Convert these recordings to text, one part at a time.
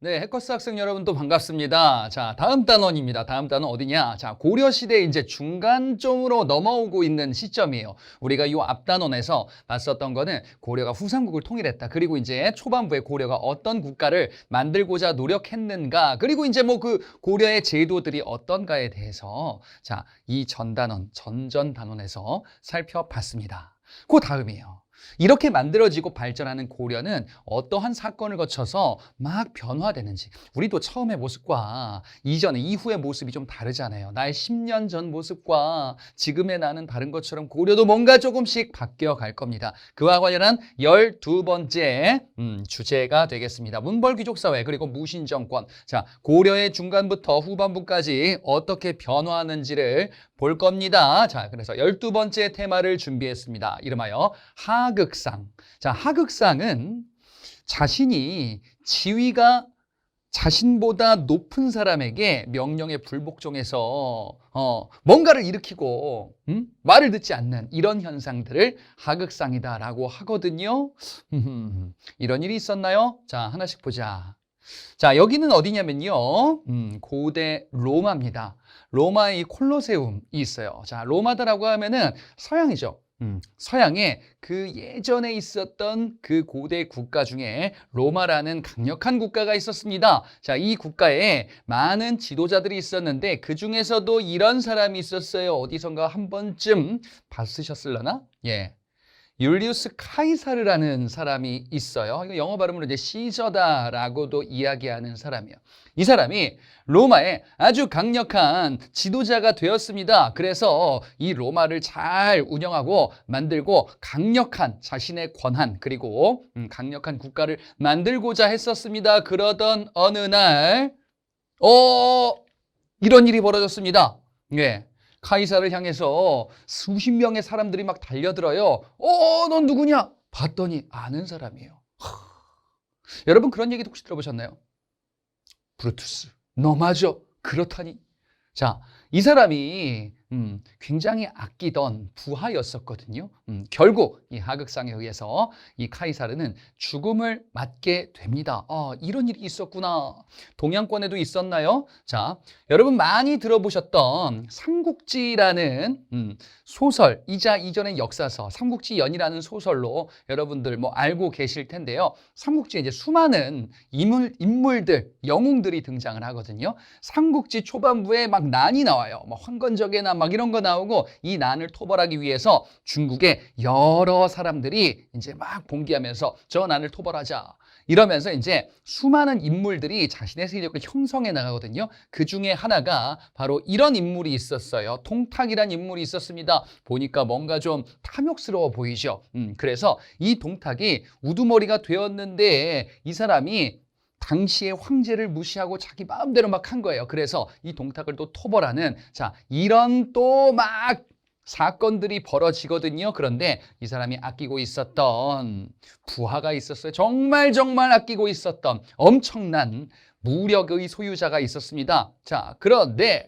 네, 해커스 학생 여러분도 반갑습니다. 자, 다음 단원입니다. 다음 단원 어디냐? 자, 고려시대 이제 중간점으로 넘어오고 있는 시점이에요. 우리가 이 앞 단원에서 봤었던 거는 고려가 후삼국을 통일했다. 그리고 이제 초반부에 고려가 어떤 국가를 만들고자 노력했는가. 그리고 이제 뭐 그 고려의 제도들이 어떤가에 대해서 자, 이 전 단원, 전전 단원에서 살펴봤습니다. 그 다음이에요. 이렇게 만들어지고 발전하는 고려는 어떠한 사건을 거쳐서 막 변화되는지 우리도 처음의 모습과 이전, 이후의 모습이 좀 다르잖아요. 나의 10년 전 모습과 지금의 나는 다른 것처럼 고려도 뭔가 조금씩 바뀌어 갈 겁니다. 그와 관련한 12번째 주제가 되겠습니다. 문벌귀족사회 그리고 무신정권. 자, 고려의 중간부터 후반부까지 어떻게 변화하는지를 볼 겁니다. 자, 그래서 12번째 테마를 준비했습니다. 이름하여 하극상. 자, 하극상은 자신이 지위가 자신보다 높은 사람에게 명령에 불복종해서 뭔가를 일으키고 말을 듣지 않는 이런 현상들을 하극상이다라고 하거든요. 이런 일이 있었나요? 자, 하나씩 보자. 자, 여기는 어디냐면요. 고대 로마입니다. 로마의 이 콜로세움이 있어요. 자, 로마다라고 하면은 서양이죠. 서양에 그 예전에 있었던 그 고대 국가 중에 로마라는 강력한 국가가 있었습니다. 자, 이 국가에 많은 지도자들이 있었는데 그 중에서도 이런 사람이 있었어요. 어디선가 한 번쯤 봤으셨을려나? 예. 율리우스 카이사르라는 사람이 있어요. 이거 영어 발음으로 이제 시저다라고도 이야기하는 사람이에요. 이 사람이 로마의 아주 강력한 지도자가 되었습니다. 그래서 이 로마를 잘 운영하고 만들고 강력한 자신의 권한 그리고 강력한 국가를 만들고자 했었습니다. 그러던 어느 날 이런 일이 벌어졌습니다. 예. 카이사를 향해서 수십 명의 사람들이 막 달려들어요. 넌 누구냐? 봤더니 아는 사람이에요. 여러분 그런 얘기도 혹시 들어보셨나요? 브루투스, 너 맞아. 그렇다니. 자, 이 사람이 굉장히 아끼던 부하였었거든요. 결국 이 하극상에 의해서 이 카이사르는 죽음을 맞게 됩니다. 이런 일이 있었구나. 동양권에도 있었나요? 자, 여러분 많이 들어보셨던 삼국지라는 소설이자 이전의 역사서, 삼국지연이라는 소설로 여러분들 뭐 알고 계실 텐데요. 삼국지에 이제 수많은 인물들, 영웅들이 등장을 하거든요. 삼국지 초반부에 막 난이 나와요. 뭐 황건적의 난 막 이런 거 나오고 이 난을 토벌하기 위해서 중국의 여러 사람들이 이제 막 봉기하면서 저 난을 토벌하자. 이러면서 이제 수많은 인물들이 자신의 세력을 형성해 나가거든요. 그 중에 하나가 바로 이런 인물이 있었어요. 동탁이란 인물이 있었습니다. 보니까 뭔가 좀 탐욕스러워 보이죠. 그래서 이 동탁이 우두머리가 되었는데 이 사람이 당시의 황제를 무시하고 자기 마음대로 막 한 거예요. 그래서 이 동탁을 또 토벌하는 자, 이런 또 막 사건들이 벌어지거든요. 그런데 이 사람이 아끼고 있었던 부하가 있었어요. 정말 아끼고 있었던 엄청난 무력의 소유자가 있었습니다. 자, 그런데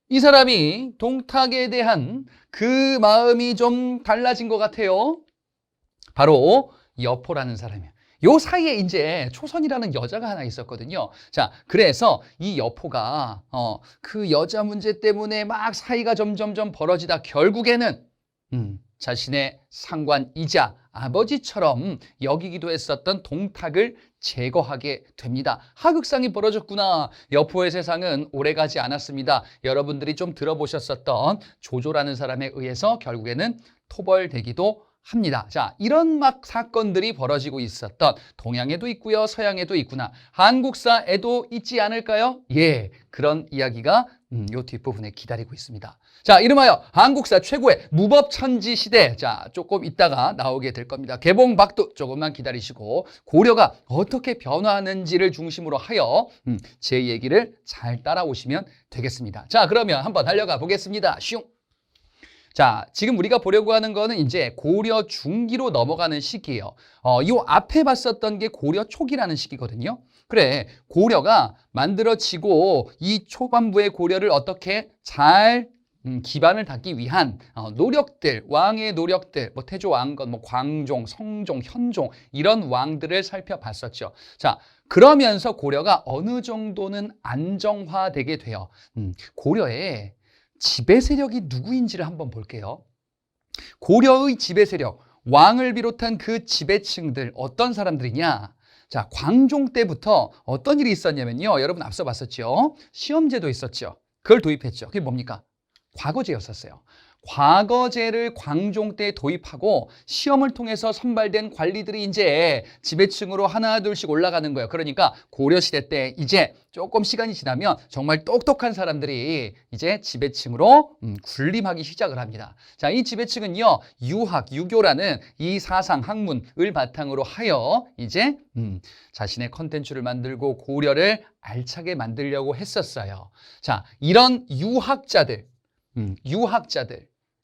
이 사람이 동탁에 대한 그 마음이 좀 달라진 것 같아요. 바로 여포라는 사람이에요. 요 사이에 이제 초선이라는 여자가 하나 있었거든요. 자, 그래서 이 여포가 그 여자 문제 때문에 막 사이가 점점점 벌어지다 결국에는 자신의 상관이자 아버지처럼 여기기도 했었던 동탁을 제거하게 됩니다. 하극상이 벌어졌구나. 여포의 세상은 오래가지 않았습니다. 여러분들이 좀 들어보셨었던 조조라는 사람에 의해서 결국에는 토벌되기도 합니다. 자, 이런 막 사건들이 벌어지고 있었던 동양에도 있고요. 서양에도 있구나. 한국사에도 있지 않을까요? 예, 그런 이야기가 요 뒷부분에 기다리고 있습니다. 자, 이름하여 한국사 최고의 무법천지 시대. 자, 조금 있다가 나오게 될 겁니다. 개봉박두 조금만 기다리시고 고려가 어떻게 변화하는지를 중심으로 하여 제 얘기를 잘 따라오시면 되겠습니다. 자, 그러면 한번 달려가 보겠습니다. 슝. 자, 지금 우리가 보려고 하는 거는 이제 고려 중기로 넘어가는 시기예요. 이 앞에 봤었던 게 고려 초기라는 시기거든요. 그래, 고려가 만들어지고 이 초반부의 고려를 어떻게 잘 기반을 닫기 위한 노력들, 왕의 노력들, 뭐 태조 왕건, 뭐 광종, 성종, 현종 이런 왕들을 살펴봤었죠. 자, 그러면서 고려가 어느 정도는 안정화되게 돼요. 고려의 지배 세력이 누구인지를 한번 볼게요. 고려의 지배 세력, 왕을 비롯한 그 지배층들 어떤 사람들이냐? 자, 광종 때부터 어떤 일이 있었냐면요. 여러분 앞서 봤었죠. 시험제도 있었죠. 그걸 도입했죠. 그게 뭡니까? 과거제였었어요. 과거제를 광종 때 도입하고 시험을 통해서 선발된 관리들이 이제 지배층으로 하나 둘씩 올라가는 거예요. 그러니까 고려시대 때 이제 조금 시간이 지나면 정말 똑똑한 사람들이 이제 지배층으로 군림하기 시작을 합니다. 자, 이 지배층은요, 유학, 유교라는 이 사상, 학문을 바탕으로 하여 이제 자신의 컨텐츠를 만들고 고려를 알차게 만들려고 했었어요. 자, 이런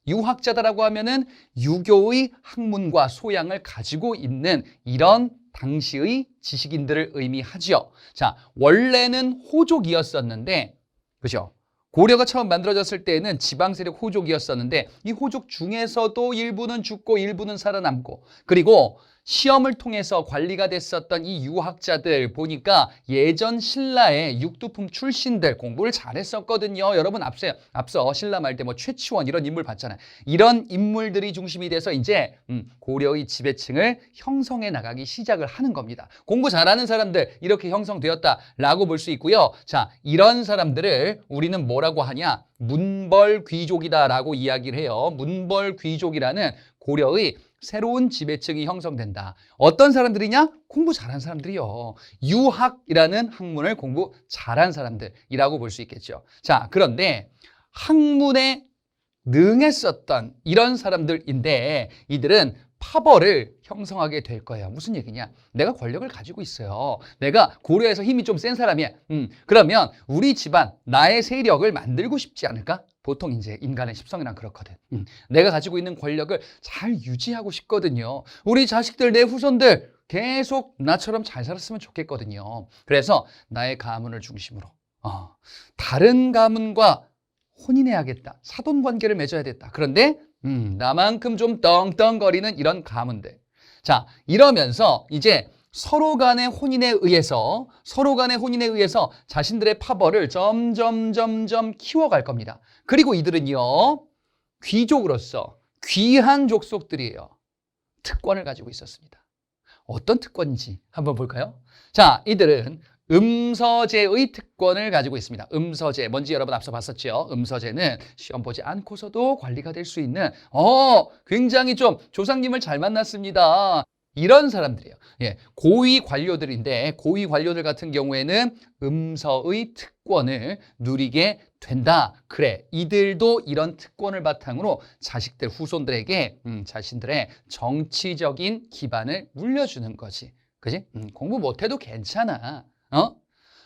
유학자들이라고 하면은 유교의 학문과 소양을 가지고 있는 이런 당시의 지식인들을 의미하죠. 자, 원래는 호족이었었는데, 그죠? 고려가 처음 만들어졌을 때에는 지방 세력 호족이었었는데 이 호족 중에서도 일부는 죽고 일부는 살아남고, 그리고 시험을 통해서 관리가 됐었던 이 유학자들 보니까 예전 신라의 육두품 출신들 공부를 잘했었거든요. 여러분 앞서 신라 말 때 뭐 최치원 이런 인물 봤잖아요. 이런 인물들이 중심이 돼서 이제 고려의 지배층을 형성해 나가기 시작을 하는 겁니다. 공부 잘하는 사람들 이렇게 형성되었다라고 볼 수 있고요. 자, 이런 사람들을 우리는 뭐라고 하냐? 문벌귀족이다라고 이야기를 해요. 문벌귀족이라는 고려의 새로운 지배층이 형성된다. 어떤 사람들이냐? 공부 잘한 사람들이요. 유학이라는 학문을 공부 잘한 사람들이라고 볼 수 있겠죠. 자, 그런데 학문에 능했었던 이런 사람들인데 이들은 파벌을 형성하게 될 거예요. 무슨 얘기냐? 내가 권력을 가지고 있어요. 내가 고려에서 힘이 좀 센 사람이야. 그러면 우리 집안, 나의 세력을 만들고 싶지 않을까? 보통 이제 인간의 십성이란 그렇거든. 내가 가지고 있는 권력을 잘 유지하고 싶거든요. 우리 자식들, 내 후손들 계속 나처럼 잘 살았으면 좋겠거든요. 그래서 나의 가문을 중심으로 다른 가문과 혼인해야겠다. 사돈관계를 맺어야겠다. 그런데 나만큼 좀 떵떵거리는 이런 가문들. 자, 이러면서 이제 서로 간의 혼인에 의해서 자신들의 파벌을 점점 키워갈 겁니다. 그리고 이들은요, 귀족으로서 귀한 족속들이에요. 특권을 가지고 있었습니다. 어떤 특권인지 한번 볼까요? 자, 이들은 음서제의 특권을 가지고 있습니다. 음서제, 뭔지 여러분 앞서 봤었죠? 음서제는 시험 보지 않고서도 관리가 될 수 있는 굉장히 좀 조상님을 잘 만났습니다. 이런 사람들이에요. 예, 고위 관료들인데 고위 관료들 같은 경우에는 음서의 특권을 누리게 된다. 그래, 이들도 이런 특권을 바탕으로 자식들, 후손들에게 자신들의 정치적인 기반을 물려주는 거지. 그지? 공부 못해도 괜찮아.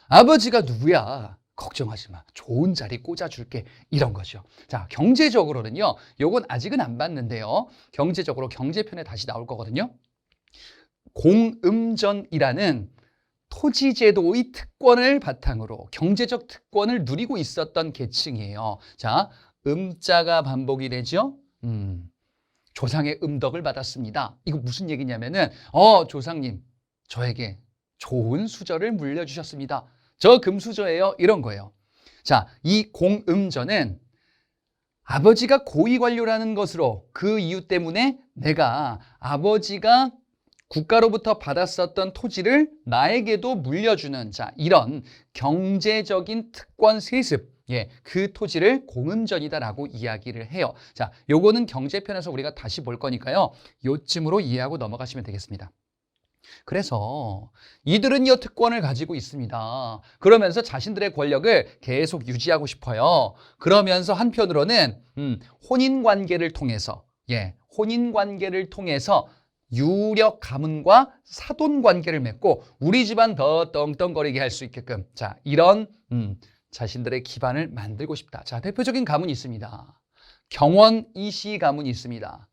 아버지가 누구야? 걱정하지 마. 좋은 자리 꽂아줄게. 이런 거죠. 자, 경제적으로는요. 요건 아직은 안 봤는데요. 경제적으로 경제편에 다시 나올 거거든요. 공음전이라는 토지제도의 특권을 바탕으로 경제적 특권을 누리고 있었던 계층이에요. 자, 음자가 반복이 되죠. 조상의 음덕을 받았습니다. 이거 무슨 얘기냐면은 조상님 저에게 좋은 수저를 물려주셨습니다. 저 금수저예요. 이런 거예요. 자, 이 공음전은 아버지가 고위관료라는 것으로 그 이유 때문에 내가 아버지가 국가로부터 받았었던 토지를 나에게도 물려주는 이런 경제적인 특권 세습, 그 토지를 공음전이다라고 이야기를 해요. 자, 요거는 경제편에서 우리가 다시 볼 거니까요. 요쯤으로 이해하고 넘어가시면 되겠습니다. 그래서 이들은 이 특권을 가지고 있습니다. 그러면서 자신들의 권력을 계속 유지하고 싶어요. 그러면서 한편으로는 혼인관계를 통해서 유력 가문과 사돈 관계를 맺고 우리 집안 더 떵떵거리게 할 수 있게끔 이런 자신들의 기반을 만들고 싶다. 자, 대표적인 가문이 있습니다. 경원 이씨 가문이 있습니다.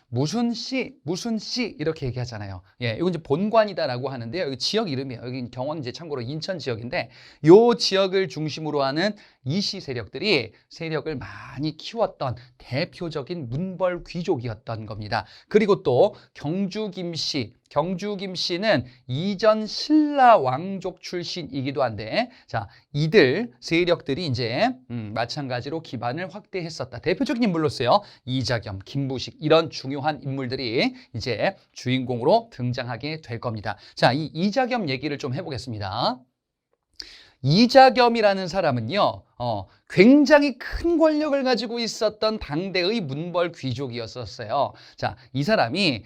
무슨 씨 이렇게 얘기하잖아요. 이건 이제 본관이다라고 하는데요. 여기 지역 이름이에요. 여기 경원 이제 참고로 인천 지역인데 요 지역을 중심으로 하는 이씨 세력들이 세력을 많이 키웠던 대표적인 문벌 귀족이었던 겁니다. 그리고 또 경주 김씨 경주 김씨는 이전 신라 왕족 출신이기도 한데, 자, 이들 세력들이 이제 마찬가지로 기반을 확대했었다. 대표적인 인물로서요, 이자겸, 김부식 이런 중요한 인물들이 이제 주인공으로 등장하게 될 겁니다. 자, 이 이자겸 얘기를 좀 해보겠습니다. 이자겸이라는 사람은요, 굉장히 큰 권력을 가지고 있었던 당대의 문벌 귀족이었었어요. 자, 이 사람이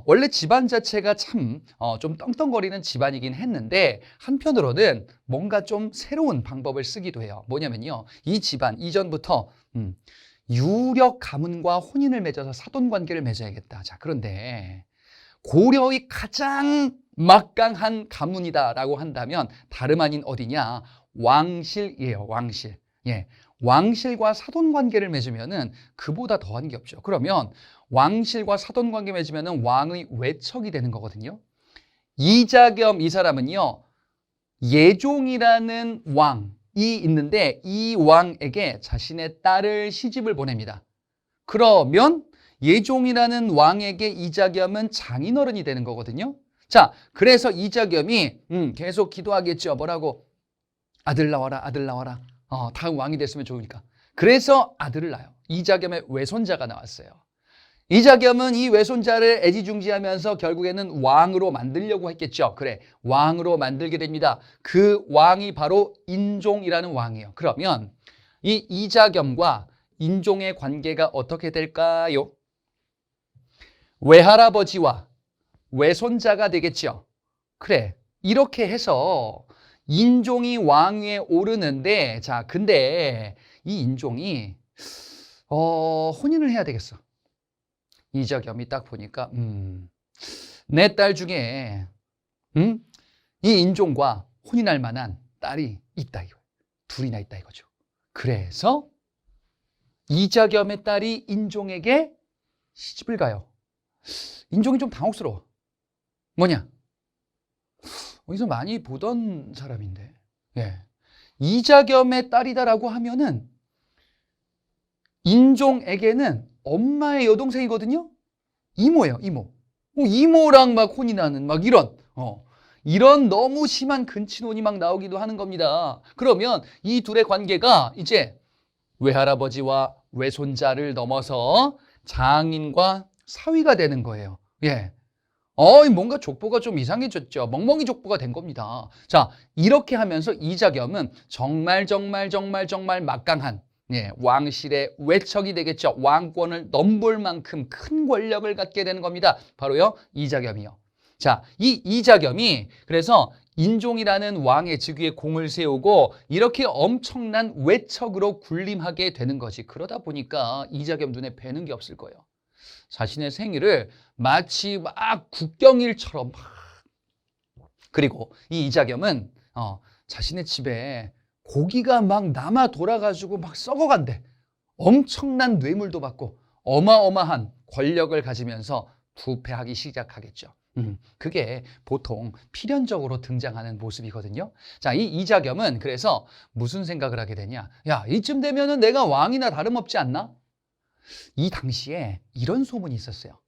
원래 집안 자체가 참 좀 떵떵거리는 집안이긴 했는데 한편으로는 뭔가 좀 새로운 방법을 쓰기도 해요. 뭐냐면요, 이 집안 이전부터 유력 가문과 혼인을 맺어서 사돈 관계를 맺어야겠다. 자, 그런데 고려의 가장 막강한 가문이다라고 한다면 다름 아닌 어디냐? 왕실이에요. 왕실. 예. 왕실과 사돈 관계를 맺으면은 그보다 더한 게 없죠. 그러면 왕실과 사돈 관계 맺으면은 왕의 외척이 되는 거거든요. 이자겸 이 사람은요, 예종이라는 왕이 있는데 이 왕에게 자신의 딸을 시집을 보냅니다. 그러면 예종이라는 왕에게 이자겸은 장인어른이 되는 거거든요. 자, 그래서 이자겸이 계속 기도하겠죠. 뭐라고? 아들 나와라, 아들 나와라. 다음 왕이 됐으면 좋으니까. 그래서 아들을 낳아요. 이자겸의 외손자가 나왔어요. 이자겸은 이 외손자를 애지중지하면서 결국에는 왕으로 만들려고 했겠죠. 그래, 왕으로 만들게 됩니다. 그 왕이 바로 인종이라는 왕이에요. 그러면 이 이자겸과 인종의 관계가 어떻게 될까요? 외할아버지와 외손자가 되겠죠. 그래, 이렇게 해서 인종이 왕위에 오르는데, 자, 근데 이 인종이 혼인을 해야 되겠어. 이자겸이 딱 보니까 내 딸 중에 이 인종과 혼인할 만한 딸이 있다 이거. 둘이나 있다 이거죠. 그래서 이자겸의 딸이 인종에게 시집을 가요. 인종이 좀 당혹스러워. 뭐냐? 어디서 많이 보던 사람인데. 예. 이자겸의 딸이다라고 하면은 인종에게는 엄마의 여동생이거든요. 이모예요, 이모. 이모랑 막 혼인하는 막 이런 너무 심한 근친혼이 막 나오기도 하는 겁니다. 그러면 이 둘의 관계가 이제 외할아버지와 외손자를 넘어서 장인과 사위가 되는 거예요. 예. 뭔가 족보가 좀 이상해졌죠. 멍멍이 족보가 된 겁니다. 자, 이렇게 하면서 이자겸은 정말 막강한 왕실의 외척이 되겠죠. 왕권을 넘볼 만큼 큰 권력을 갖게 되는 겁니다. 바로요, 이자겸이요. 자, 이 이자겸이 그래서 인종이라는 왕의 즉위에 공을 세우고 이렇게 엄청난 외척으로 군림하게 되는 거지. 그러다 보니까 이자겸 눈에 뵈는 게 없을 거예요. 자신의 생일을 마치 막 국경일처럼 그리고 이 이자겸은 자신의 집에 고기가 막 남아 돌아가지고 막 썩어간대. 엄청난 뇌물도 받고 어마어마한 권력을 가지면서 부패하기 시작하겠죠. 그게 보통 필연적으로 등장하는 모습이거든요. 자, 이 이자겸은 그래서 무슨 생각을 하게 되냐? 야, 이쯤 되면은 내가 왕이나 다름없지 않나? 이 당시에 이런 소문이 있었어요.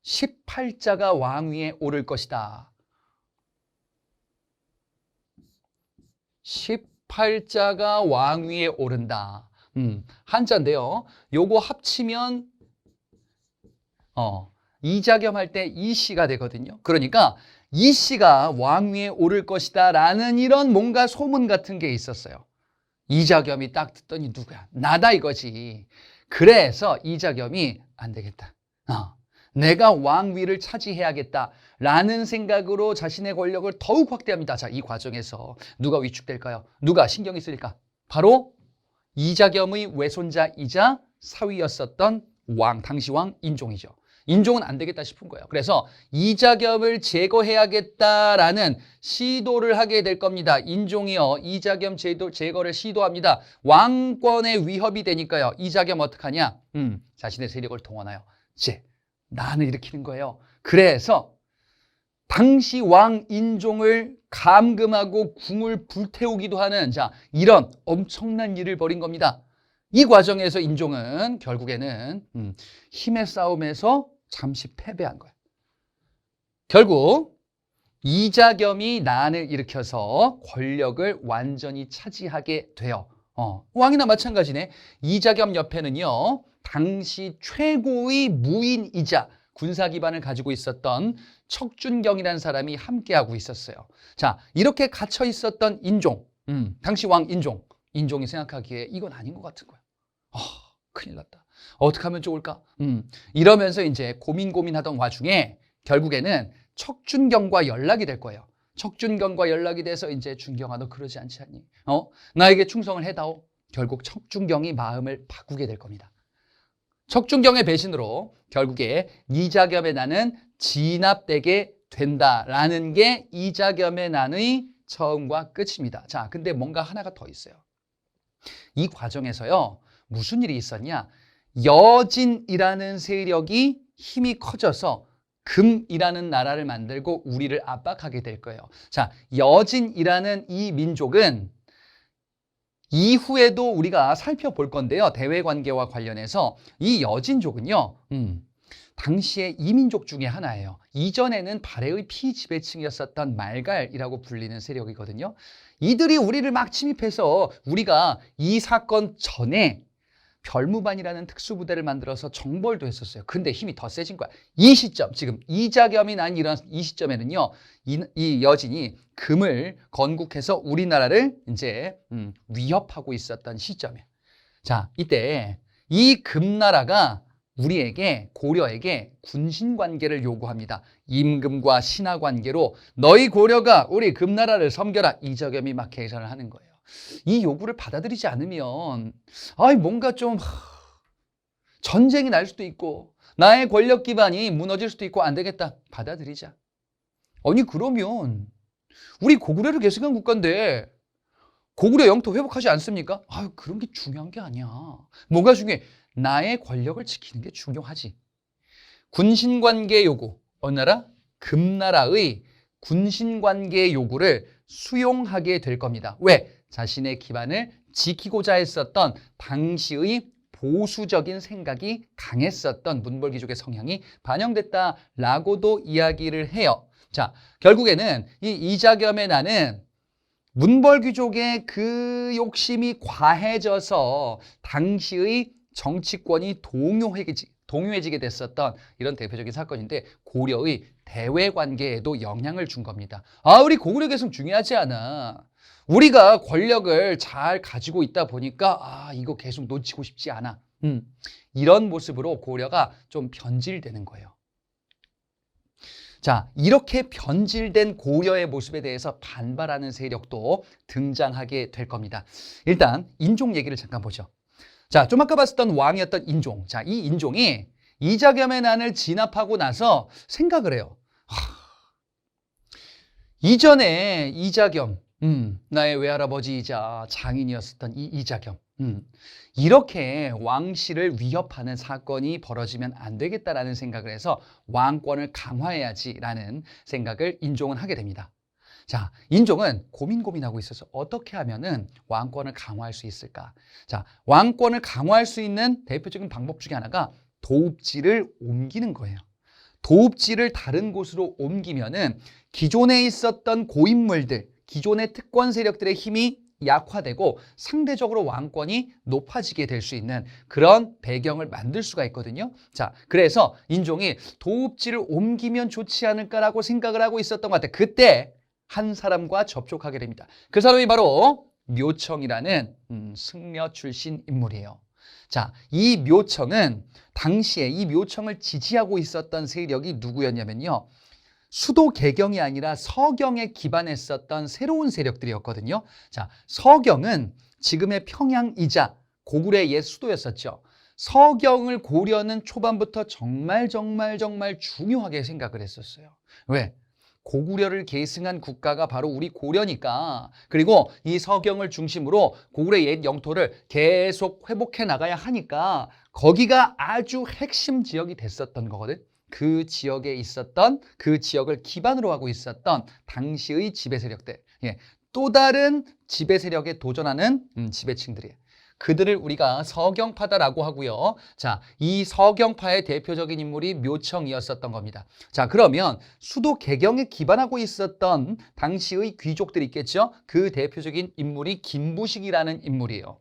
18자가 왕위에 오를 것이다. 18자가 왕위에 오른다. 한자인데요. 요거 합치면 이자겸 할 때 이씨가 되거든요. 그러니까 이씨가 왕위에 오를 것이다 라는 이런 뭔가 소문 같은 게 있었어요. 이자겸이 딱 듣더니 누구야? 나다 이거지. 그래서 이자겸이 안 되겠다. 내가 왕위를 차지해야겠다라는 생각으로 자신의 권력을 더욱 확대합니다. 자, 이 과정에서 누가 위축될까요? 누가 신경이 쓰일까? 바로 이자겸의 외손자이자 사위였었던 당시 왕 인종이죠. 인종은 안 되겠다 싶은 거예요. 그래서 이자겸을 제거해야겠다라는 시도를 하게 될 겁니다. 인종이요, 이자겸 제거를 시도합니다. 왕권의 위협이 되니까요. 이자겸 어떡하냐? 자신의 세력을 동원하여 난을 일으키는 거예요. 그래서 당시 왕 인종을 감금하고 궁을 불태우기도 하는 이런 엄청난 일을 벌인 겁니다. 이 과정에서 인종은 결국에는 힘의 싸움에서 잠시 패배한 거예요. 결국 이자겸이 난을 일으켜서 권력을 완전히 차지하게 돼요. 왕이나 마찬가지네. 이자겸 옆에는요, 당시 최고의 무인이자 군사 기반을 가지고 있었던 척준경이라는 사람이 함께하고 있었어요. 자, 이렇게 갇혀 있었던 인종, 당시 왕 인종이 생각하기에 이건 아닌 것 같은 거야. 큰일 났다. 어떻게 하면 좋을까? 이러면서 이제 고민하던 와중에 결국에는 척준경과 연락이 될 거예요. 척준경과 연락이 돼서 이제 준경아 너 그러지 않지 않니? 나에게 충성을 해다오. 결국 척준경이 마음을 바꾸게 될 겁니다. 척준경의 배신으로 결국에 이자겸의 난은 진압되게 된다라는 게 이자겸의 난의 처음과 끝입니다. 자, 근데 뭔가 하나가 더 있어요. 이 과정에서요, 무슨 일이 있었냐? 여진이라는 세력이 힘이 커져서 금이라는 나라를 만들고 우리를 압박하게 될 거예요. 자, 여진이라는 이 민족은 이후에도 우리가 살펴볼 건데요. 대외관계와 관련해서 이 여진족은요, 당시에 이민족 중에 하나예요. 이전에는 발해의 피지배층이었었던 말갈이라고 불리는 세력이거든요. 이들이 우리를 막 침입해서 우리가 이 사건 전에 별무반이라는 특수부대를 만들어서 정벌도 했었어요. 근데 힘이 더 세진 거야. 이 시점, 지금 이자겸이 난 이런 이 시점에는요, 이 여진이 금을 건국해서 우리나라를 이제 위협하고 있었던 시점이에요. 자, 이때 이 금나라가 우리에게, 고려에게 군신관계를 요구합니다. 임금과 신하관계로 너희 고려가 우리 금나라를 섬겨라. 이자겸이 막 계산을 하는 거예요. 이 요구를 받아들이지 않으면 뭔가 좀 전쟁이 날 수도 있고 나의 권력 기반이 무너질 수도 있고 안 되겠다. 받아들이자. 아니 그러면 우리 고구려를 계승한 국가인데 고구려 영토 회복하지 않습니까? 그런 게 중요한 게 아니야. 뭐가 중요해? 나의 권력을 지키는 게 중요하지. 군신관계 요구. 어느 나라? 금나라의 군신관계 요구를 수용하게 될 겁니다. 왜? 자신의 기반을 지키고자 했었던 당시의 보수적인 생각이 강했었던 문벌귀족의 성향이 반영됐다라고도 이야기를 해요. 자, 결국에는 이 이자겸의 난은 문벌귀족의 그 욕심이 과해져서 당시의 정치권이 동요해지게 됐었던 이런 대표적인 사건인데 고려의 대외관계에도 영향을 준 겁니다. 우리 고구려 계승 중요하지 않아. 우리가 권력을 잘 가지고 있다 보니까 이거 계속 놓치고 싶지 않아. 이런 모습으로 고려가 좀 변질되는 거예요. 자, 이렇게 변질된 고려의 모습에 대해서 반발하는 세력도 등장하게 될 겁니다. 일단 인종 얘기를 잠깐 보죠. 자, 좀 아까 봤었던 왕이었던 인종. 자, 이 인종이 이자겸의 난을 진압하고 나서 생각을 해요. 이전에 이자겸, 나의 외할아버지이자 장인이었었던 이 이자겸, 이렇게 왕실을 위협하는 사건이 벌어지면 안 되겠다라는 생각을 해서 왕권을 강화해야지라는 생각을 인종은 하게 됩니다. 자, 인종은 고민하고 있어서 어떻게 하면은 왕권을 강화할 수 있을까? 자, 왕권을 강화할 수 있는 대표적인 방법 중에 하나가 도읍지를 옮기는 거예요. 도읍지를 다른 곳으로 옮기면은 기존에 있었던 고인물들, 기존의 특권 세력들의 힘이 약화되고 상대적으로 왕권이 높아지게 될 수 있는 그런 배경을 만들 수가 있거든요. 자, 그래서 인종이 도읍지를 옮기면 좋지 않을까라고 생각을 하고 있었던 것 같아요. 그때 한 사람과 접촉하게 됩니다. 그 사람이 바로 묘청이라는 승려 출신 인물이에요. 자, 이 묘청은 당시에 이 묘청을 지지하고 있었던 세력이 누구였냐면요. 수도 개경이 아니라 서경에 기반했었던 새로운 세력들이었거든요. 자, 서경은 지금의 평양이자 고구려의 옛 수도였었죠. 서경을 고려는 초반부터 정말 중요하게 생각을 했었어요. 왜? 고구려를 계승한 국가가 바로 우리 고려니까. 그리고 이 서경을 중심으로 고구려의 옛 영토를 계속 회복해 나가야 하니까 거기가 아주 핵심 지역이 됐었던 거거든. 그 지역에 있었던, 그 지역을 기반으로 하고 있었던 당시의 지배 세력들, 또 다른 지배 세력에 도전하는 지배층들이에요. 그들을 우리가 서경파다라고 하고요. 자, 이 서경파의 대표적인 인물이 묘청이었었던 겁니다. 자, 그러면 수도 개경에 기반하고 있었던 당시의 귀족들이 있겠죠. 그 대표적인 인물이 김부식이라는 인물이에요.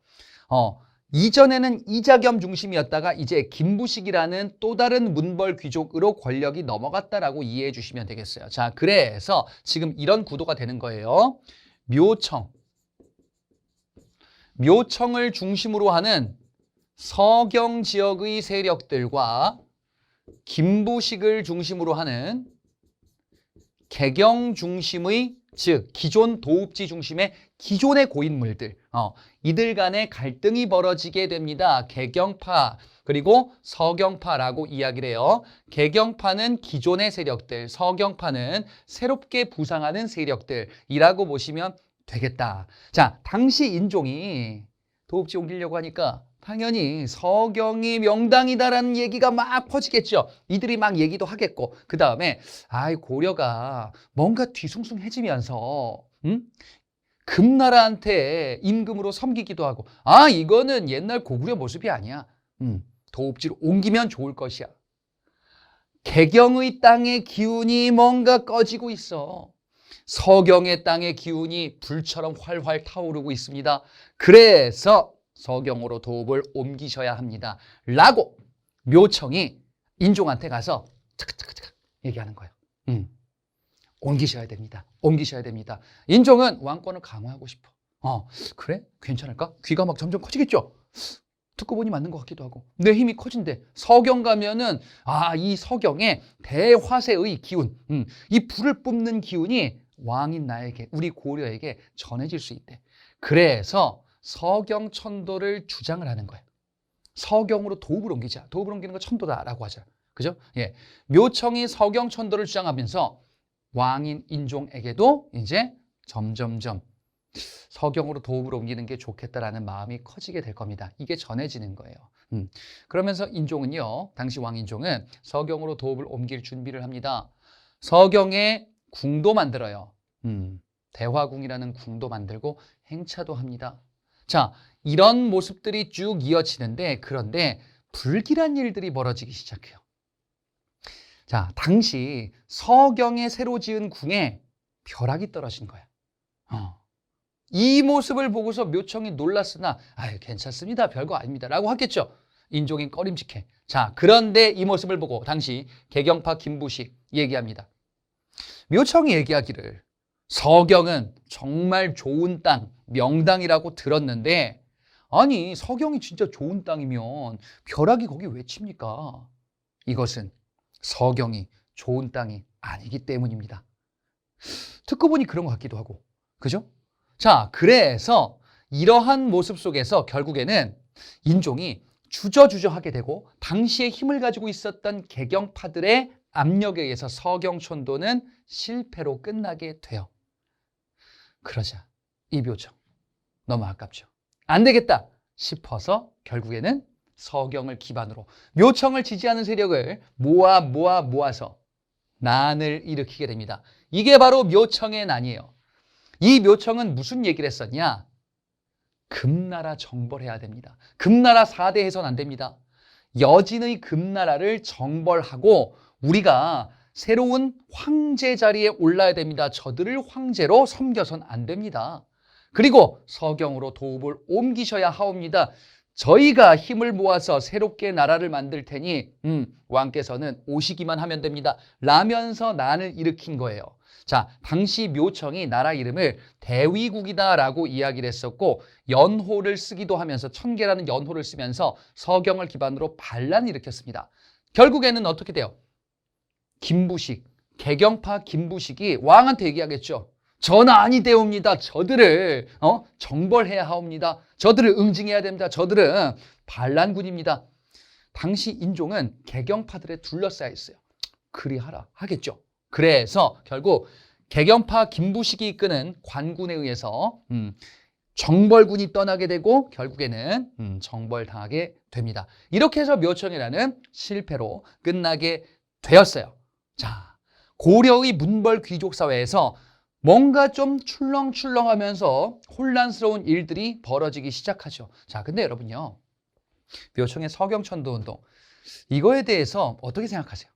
이전에는 이자겸 중심이었다가 이제 김부식이라는 또 다른 문벌 귀족으로 권력이 넘어갔다라고 이해해 주시면 되겠어요. 자, 그래서 지금 이런 구도가 되는 거예요. 묘청을 중심으로 하는 서경 지역의 세력들과 김부식을 중심으로 하는 개경 중심의, 즉 기존 도읍지 중심의 기존의 고인물들, 이들 간의 갈등이 벌어지게 됩니다. 개경파 그리고 서경파라고 이야기를 해요. 개경파는 기존의 세력들, 서경파는 새롭게 부상하는 세력들이라고 보시면 되겠다. 자, 당시 인종이 도읍지 옮기려고 하니까 당연히 서경이 명당이다라는 얘기가 막 퍼지겠죠. 이들이 막 얘기도 하겠고, 그 다음에 고려가 뭔가 뒤숭숭해지면서 금나라한테 임금으로 섬기기도 하고, 이거는 옛날 고구려 모습이 아니야. 도읍지로 옮기면 좋을 것이야. 개경의 땅의 기운이 뭔가 꺼지고 있어. 서경의 땅의 기운이 불처럼 활활 타오르고 있습니다. 그래서 서경으로 도읍을 옮기셔야 합니다. 라고 묘청이 인종한테 가서 차크차크차크 얘기하는 거예요. 옮기셔야 됩니다. 옮기셔야 됩니다. 인종은 왕권을 강화하고 싶어. 그래? 괜찮을까? 귀가 막 점점 커지겠죠? 듣고 보니 맞는 것 같기도 하고. 내 힘이 커진대. 서경 가면은 이 서경의 대화세의 기운, 이 불을 뿜는 기운이 왕인 나에게, 우리 고려에게 전해질 수 있대. 그래서 서경 천도를 주장을 하는 거예요. 서경으로 도읍을 옮기자. 도읍을 옮기는 거 천도다라고 하죠. 그죠? 예. 묘청이 서경 천도를 주장하면서 왕인 인종에게도 이제 점점점 서경으로 도읍을 옮기는 게 좋겠다라는 마음이 커지게 될 겁니다. 이게 전해지는 거예요. 그러면서 인종은요, 당시 왕인종은 서경으로 도읍을 옮길 준비를 합니다. 서경에 궁도 만들어요. 대화궁이라는 궁도 만들고 행차도 합니다. 자, 이런 모습들이 쭉 이어지는데, 그런데 불길한 일들이 벌어지기 시작해요. 자, 당시 서경에 새로 지은 궁에 벼락이 떨어진 거야. 이 모습을 보고서 묘청이 놀랐으나 괜찮습니다. 별거 아닙니다. 라고 하겠죠. 인종인 꺼림직해. 자, 그런데 이 모습을 보고 당시 개경파 김부식 얘기합니다. 묘청이 얘기하기를 서경은 정말 좋은 땅, 명당이라고 들었는데 아니 서경이 진짜 좋은 땅이면 벼락이 거기 왜 칩니까? 이것은 서경이 좋은 땅이 아니기 때문입니다. 듣고 보니 그런 것 같기도 하고, 그죠? 자, 그래서 이러한 모습 속에서 결국에는 인종이 주저주저하게 되고 당시에 힘을 가지고 있었던 개경파들의 압력에 의해서 서경천도는 실패로 끝나게 돼요. 그러자 이 묘청 너무 아깝죠. 안 되겠다 싶어서 결국에는 서경을 기반으로 묘청을 지지하는 세력을 모아서 난을 일으키게 됩니다. 이게 바로 묘청의 난이에요. 이 묘청은 무슨 얘기를 했었냐? 금나라 정벌해야 됩니다. 금나라 4대 해선 안 됩니다. 여진의 금나라를 정벌하고 우리가 새로운 황제 자리에 올라야 됩니다. 저들을 황제로 섬겨선 안 됩니다. 그리고 서경으로 도읍을 옮기셔야 하옵니다. 저희가 힘을 모아서 새롭게 나라를 만들 테니 왕께서는 오시기만 하면 됩니다. 라면서 난을 일으킨 거예요. 자, 당시 묘청이 나라 이름을 대위국이다라고 이야기를 했었고 연호를 쓰기도 하면서 천계라는 연호를 쓰면서 서경을 기반으로 반란을 일으켰습니다. 결국에는 어떻게 돼요? 김부식, 개경파 김부식이 왕한테 얘기하겠죠. 전하 아니되옵니다. 저들을 정벌해야 하옵니다. 저들을 응징해야 됩니다. 저들은 반란군입니다. 당시 인종은 개경파들에 둘러싸여 있어요. 그리하라 하겠죠. 그래서 결국 개경파 김부식이 이끄는 관군에 의해서 정벌군이 떠나게 되고 결국에는 정벌당하게 됩니다. 이렇게 해서 묘청이라는 실패로 끝나게 되었어요. 자, 고려의 문벌 귀족 사회에서 뭔가 좀 출렁출렁하면서 혼란스러운 일들이 벌어지기 시작하죠. 자, 근데 여러분요. 묘청의 서경천도운동 이거에 대해서 어떻게 생각하세요?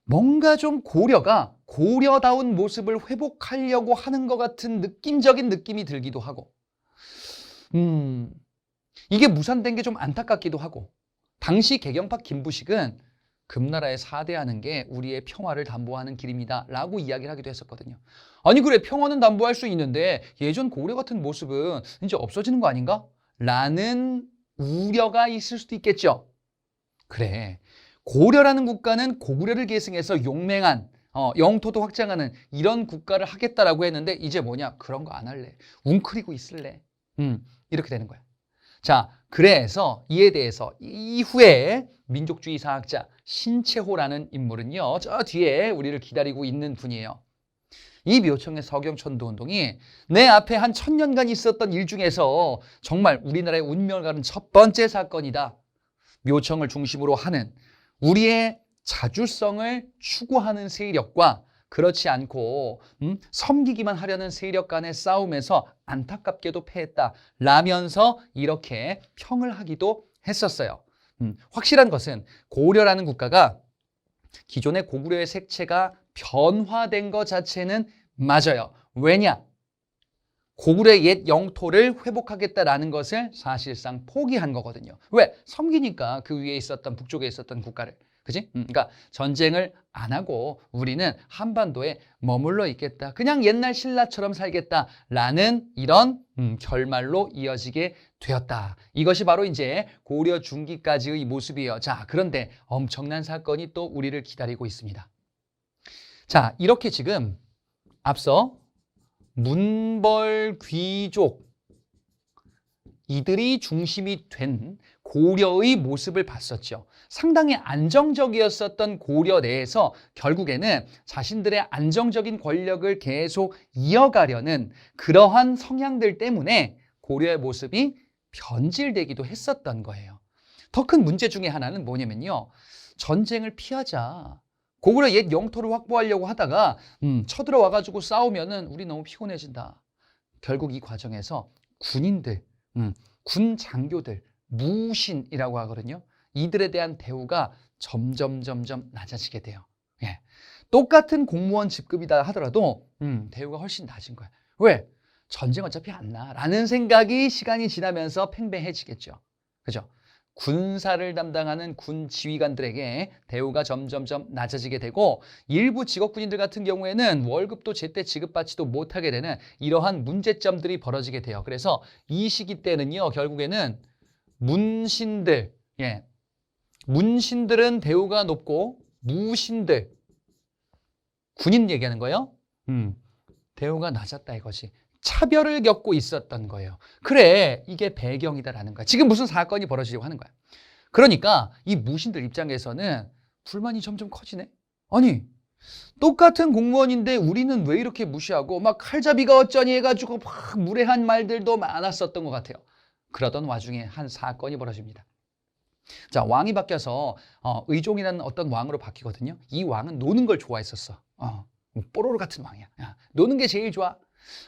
뭔가 좀 고려가 고려다운 모습을 회복하려고 하는 것 같은 느낌적인 느낌이 들기도 하고 이게 무산된 게 좀 안타깝기도 하고 당시 개경파 김부식은 금나라에 사대하는 게 우리의 평화를 담보하는 길입니다 라고 이야기를 하기도 했었거든요. 아니 그래 평화는 담보할 수 있는데 예전 고려 같은 모습은 이제 없어지는 거 아닌가? 라는 우려가 있을 수도 있겠죠. 그래 고려라는 국가는 고구려를 계승해서 용맹한 영토도 확장하는 이런 국가를 하겠다라고 했는데 이제 뭐냐? 그런 거 안 할래. 웅크리고 있을래. 이렇게 되는 거야. 자, 그래서 이에 대해서 이후에 민족주의 사학자 신채호라는 인물은요. 저 뒤에 우리를 기다리고 있는 분이에요. 이 묘청의 서경천도운동이 내 앞에 한 1000년간 있었던 일 중에서 정말 우리나라의 운명을 가른 첫 번째 사건이다. 묘청을 중심으로 하는 우리의 자주성을 추구하는 세력과 그렇지 않고 섬기기만 하려는 세력 간의 싸움에서 안타깝게도 패했다 라면서 이렇게 평을 하기도 했었어요. 확실한 것은 고려라는 국가가 기존의 고구려의 색채가 변화된 것 자체는 맞아요. 왜냐? 고구려의 옛 영토를 회복하겠다라는 것을 사실상 포기한 거거든요. 왜? 섬기니까 그 위에 있었던 북쪽에 있었던 국가를. 그지? 그러니까 전쟁을 안 하고 우리는 한반도에 머물러 있겠다. 그냥 옛날 신라처럼 살겠다라는 이런 결말로 이어지게 되었다. 이것이 바로 이제 고려 중기까지의 모습이에요. 자, 그런데 엄청난 사건이 또 우리를 기다리고 있습니다. 자, 이렇게 지금 앞서 문벌 귀족 이들이 중심이 된 고려의 모습을 봤었죠. 상당히 안정적이었었던 고려 내에서 결국에는 자신들의 안정적인 권력을 계속 이어가려는 그러한 성향들 때문에 고려의 모습이 변질되기도 했었던 거예요. 더 큰 문제 중에 하나는 뭐냐면요. 전쟁을 피하자. 고구려 옛 영토를 확보하려고 하다가 쳐들어와가지고 싸우면은 우리 너무 피곤해진다. 결국 이 과정에서 군인들, 군 장교들, 무신이라고 하거든요. 이들에 대한 대우가 점점 낮아지게 돼요. 예. 똑같은 공무원 직급이다 하더라도 대우가 훨씬 낮은 거야. 왜? 전쟁 어차피 안 나. 라는 생각이 시간이 지나면서 팽배해지겠죠. 그죠? 군사를 담당하는 군 지휘관들에게 대우가 점점 낮아지게 되고 일부 직업군인들 같은 경우에는 월급도 제때 지급받지도 못하게 되는 이러한 문제점들이 벌어지게 돼요. 그래서 이 시기 때는요. 결국에는 문신들, 문신들은 대우가 높고 무신들, 군인 얘기하는 거예요. 대우가 낮았다 이것이. 차별을 겪고 있었던 거예요. 그래, 이게 배경이다라는 거야. 지금 무슨 사건이 벌어지려고 하는 거야. 그러니까 이 무신들 입장에서는 불만이 점점 커지네. 아니, 똑같은 공무원인데 우리는 왜 이렇게 무시하고 막 칼잡이가 어쩌니 해가지고 막 무례한 말들도 많았었던 것 같아요. 그러던 와중에 한 사건이 벌어집니다. 자, 왕이 바뀌어서 의종이라는 어떤 왕으로 바뀌거든요. 이 왕은 노는 걸 좋아했었어. 뽀로로 같은 왕이야. 야, 노는 게 제일 좋아.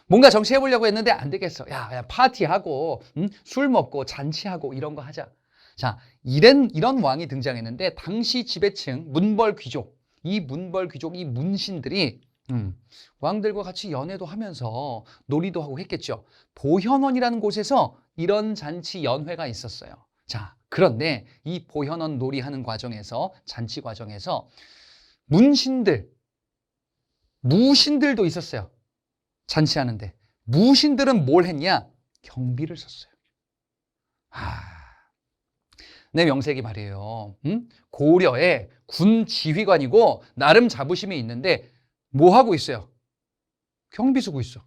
뭔가 정치해보려고 했는데 안 되겠어. 야, 파티하고 술 먹고 잔치하고 이런 거 하자. 자, 이런 왕이 등장했는데 당시 지배층 문벌 귀족, 이 문벌 귀족, 이 문신들이 왕들과 같이 연애도 하면서 놀이도 하고 했겠죠. 보현원이라는 곳에서 이런 잔치 연회가 있었어요. 자, 그런데 이 보현원 놀이하는 과정에서 잔치 과정에서 무신들도 있었어요. 잔치하는데 무신들은 뭘 했냐? 경비를 썼어요. 내 명색이 말이에요. 고려의 군 지휘관이고 나름 자부심이 있는데 뭐 하고 있어요? 경비 쓰고 있어.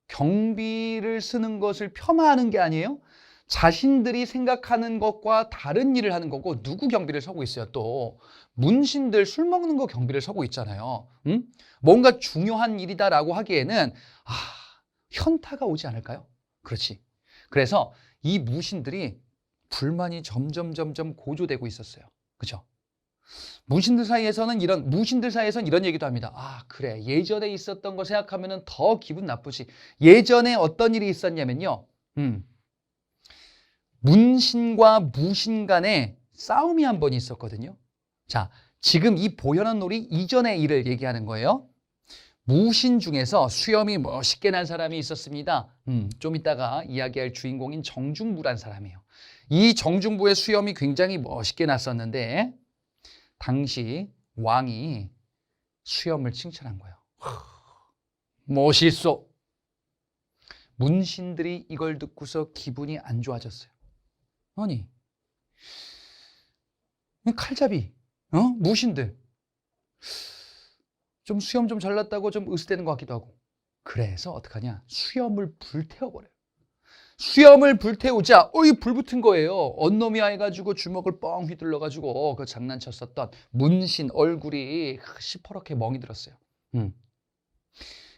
경비를 쓰는 것을 폄하하는 게 아니에요. 자신들이 생각하는 것과 다른 일을 하는 거고 누구 경비를 서고 있어요? 또 문신들 술 먹는 거 경비를 서고 있잖아요. 뭔가 중요한 일이다라고 하기에는 현타가 오지 않을까요? 그렇지. 그래서 이 무신들이 불만이 점점 고조되고 있었어요. 그죠? 무신들 사이에서는 이런 얘기도 합니다. 아, 그래. 예전에 있었던 거 생각하면은 더 기분 나쁘지. 예전에 어떤 일이 있었냐면요. 문신과 무신 간에 싸움이 한 번 있었거든요. 자, 지금 이 보현원 놀이 이전의 일을 얘기하는 거예요. 무신 중에서 수염이 멋있게 난 사람이 있었습니다. 좀 이따가 이야기할 주인공인 정중부란 사람이에요. 이 정중부의 수염이 굉장히 멋있게 났었는데 당시 왕이 수염을 칭찬한 거예요. 멋있어. 문신들이 이걸 듣고서 기분이 안 좋아졌어요. 아니, 칼잡이, 무신들. 좀 수염 좀 잘났다고 좀 으스대는 것 같기도 하고. 그래서 어떡하냐? 수염을 불태워버려요. 수염을 불태우자, 이 불 붙은 거예요. 언놈이야 해가지고 주먹을 뻥 휘둘러가지고 그 장난쳤었던 문신 얼굴이 시퍼렇게 멍이 들었어요.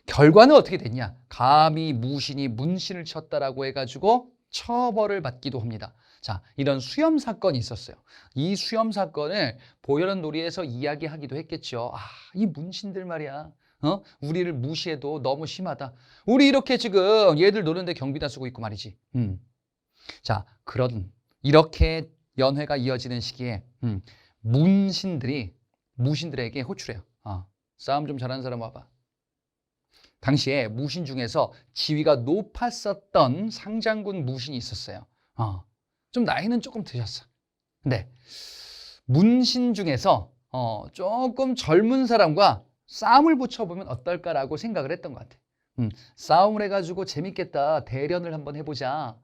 결과는 어떻게 됐냐? 감히 무신이 문신을 쳤다라고 해가지고 처벌을 받기도 합니다. 자, 이런 수염 사건이 있었어요. 이 수염 사건을 보현원 놀이에서 이야기하기도 했겠죠. 아, 이 문신들 말이야. 우리를 무시해도 너무 심하다. 우리 이렇게 지금 얘들 노는데 경비다 쓰고 있고 말이지. 자, 이렇게 연회가 이어지는 시기에 문신들이 무신들에게 호출해요. 싸움 좀 잘하는 사람 와봐. 당시에 무신 중에서 지위가 높았었던 상장군 무신이 있었어요. 좀 나이는 조금 드셨어. 근데 문신 중에서 조금 젊은 사람과 싸움을 붙여보면 어떨까라고 생각을 했던 것 같아. 싸움을 해가지고 재밌겠다. 대련을 한번 해보자.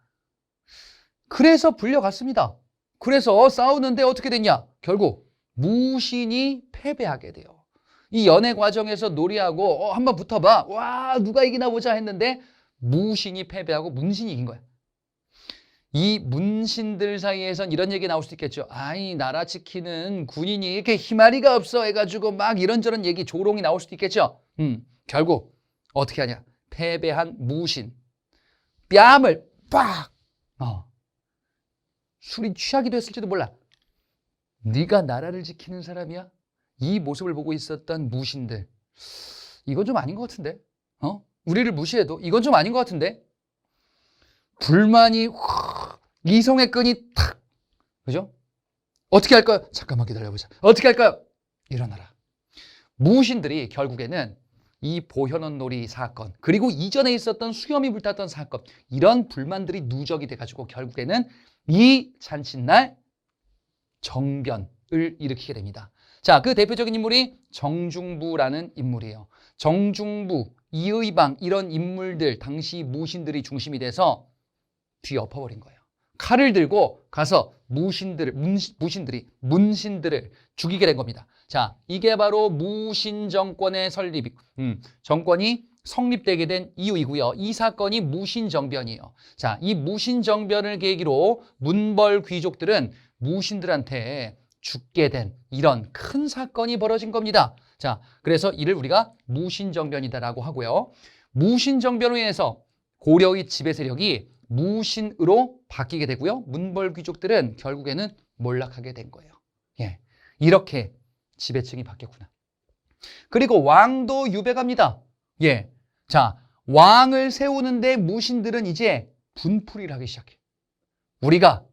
그래서 불려갔습니다. 그래서 싸우는데 어떻게 됐냐? 결국 무신이 패배하게 돼요. 이 연애 과정에서 놀이하고 한번 붙어봐. 와, 누가 이기나 보자 했는데 무신이 패배하고 문신이 이긴 거야. 이 문신들 사이에선 이런 얘기 나올 수도 있겠죠. 아이, 나라 지키는 군인이 이렇게 희마리가 없어 해가지고 막 이런저런 얘기 조롱이 나올 수도 있겠죠. 결국 어떻게 하냐? 패배한 무신 뺨을 빡! 술이 취하기도 했을지도 몰라. 네가 나라를 지키는 사람이야? 이 모습을 보고 있었던 무신들, 이건 좀 아닌 것 같은데? 우리를 무시해도 이건 좀 아닌 것 같은데? 불만이 이성의 끈이 탁, 그죠? 어떻게 할까요? 잠깐만 기다려보자. 어떻게 할까요? 일어나라. 무신들이 결국에는 이 보현원 놀이 사건, 그리고 이전에 있었던 수염이 불탔던 사건, 이런 불만들이 누적이 돼가지고 결국에는 이 잔칫날 정변을 일으키게 됩니다. 자, 그 대표적인 인물이 정중부라는 인물이에요. 정중부, 이의방, 이런 인물들, 당시 무신들이 중심이 돼서 뒤엎어버린 거예요. 칼을 들고 가서 문신들을 죽이게 된 겁니다. 자, 이게 바로 무신 정권의 설립, 정권이 성립되게 된 이유이고요. 이 사건이 무신정변이에요. 자, 이 무신정변을 계기로 문벌 귀족들은 무신들한테 죽게 된 이런 큰 사건이 벌어진 겁니다. 자, 그래서 이를 우리가 무신정변이다라고 하고요. 무신정변으로 인해서 고려의 지배 세력이 무신으로 바뀌게 되고요. 문벌 귀족들은 결국에는 몰락하게 된 거예요. 예, 이렇게 지배층이 바뀌었구나. 그리고 왕도 유배갑니다. 예, 자, 왕을 세우는데 무신들은 이제 분풀이를 하기 시작해. 우리가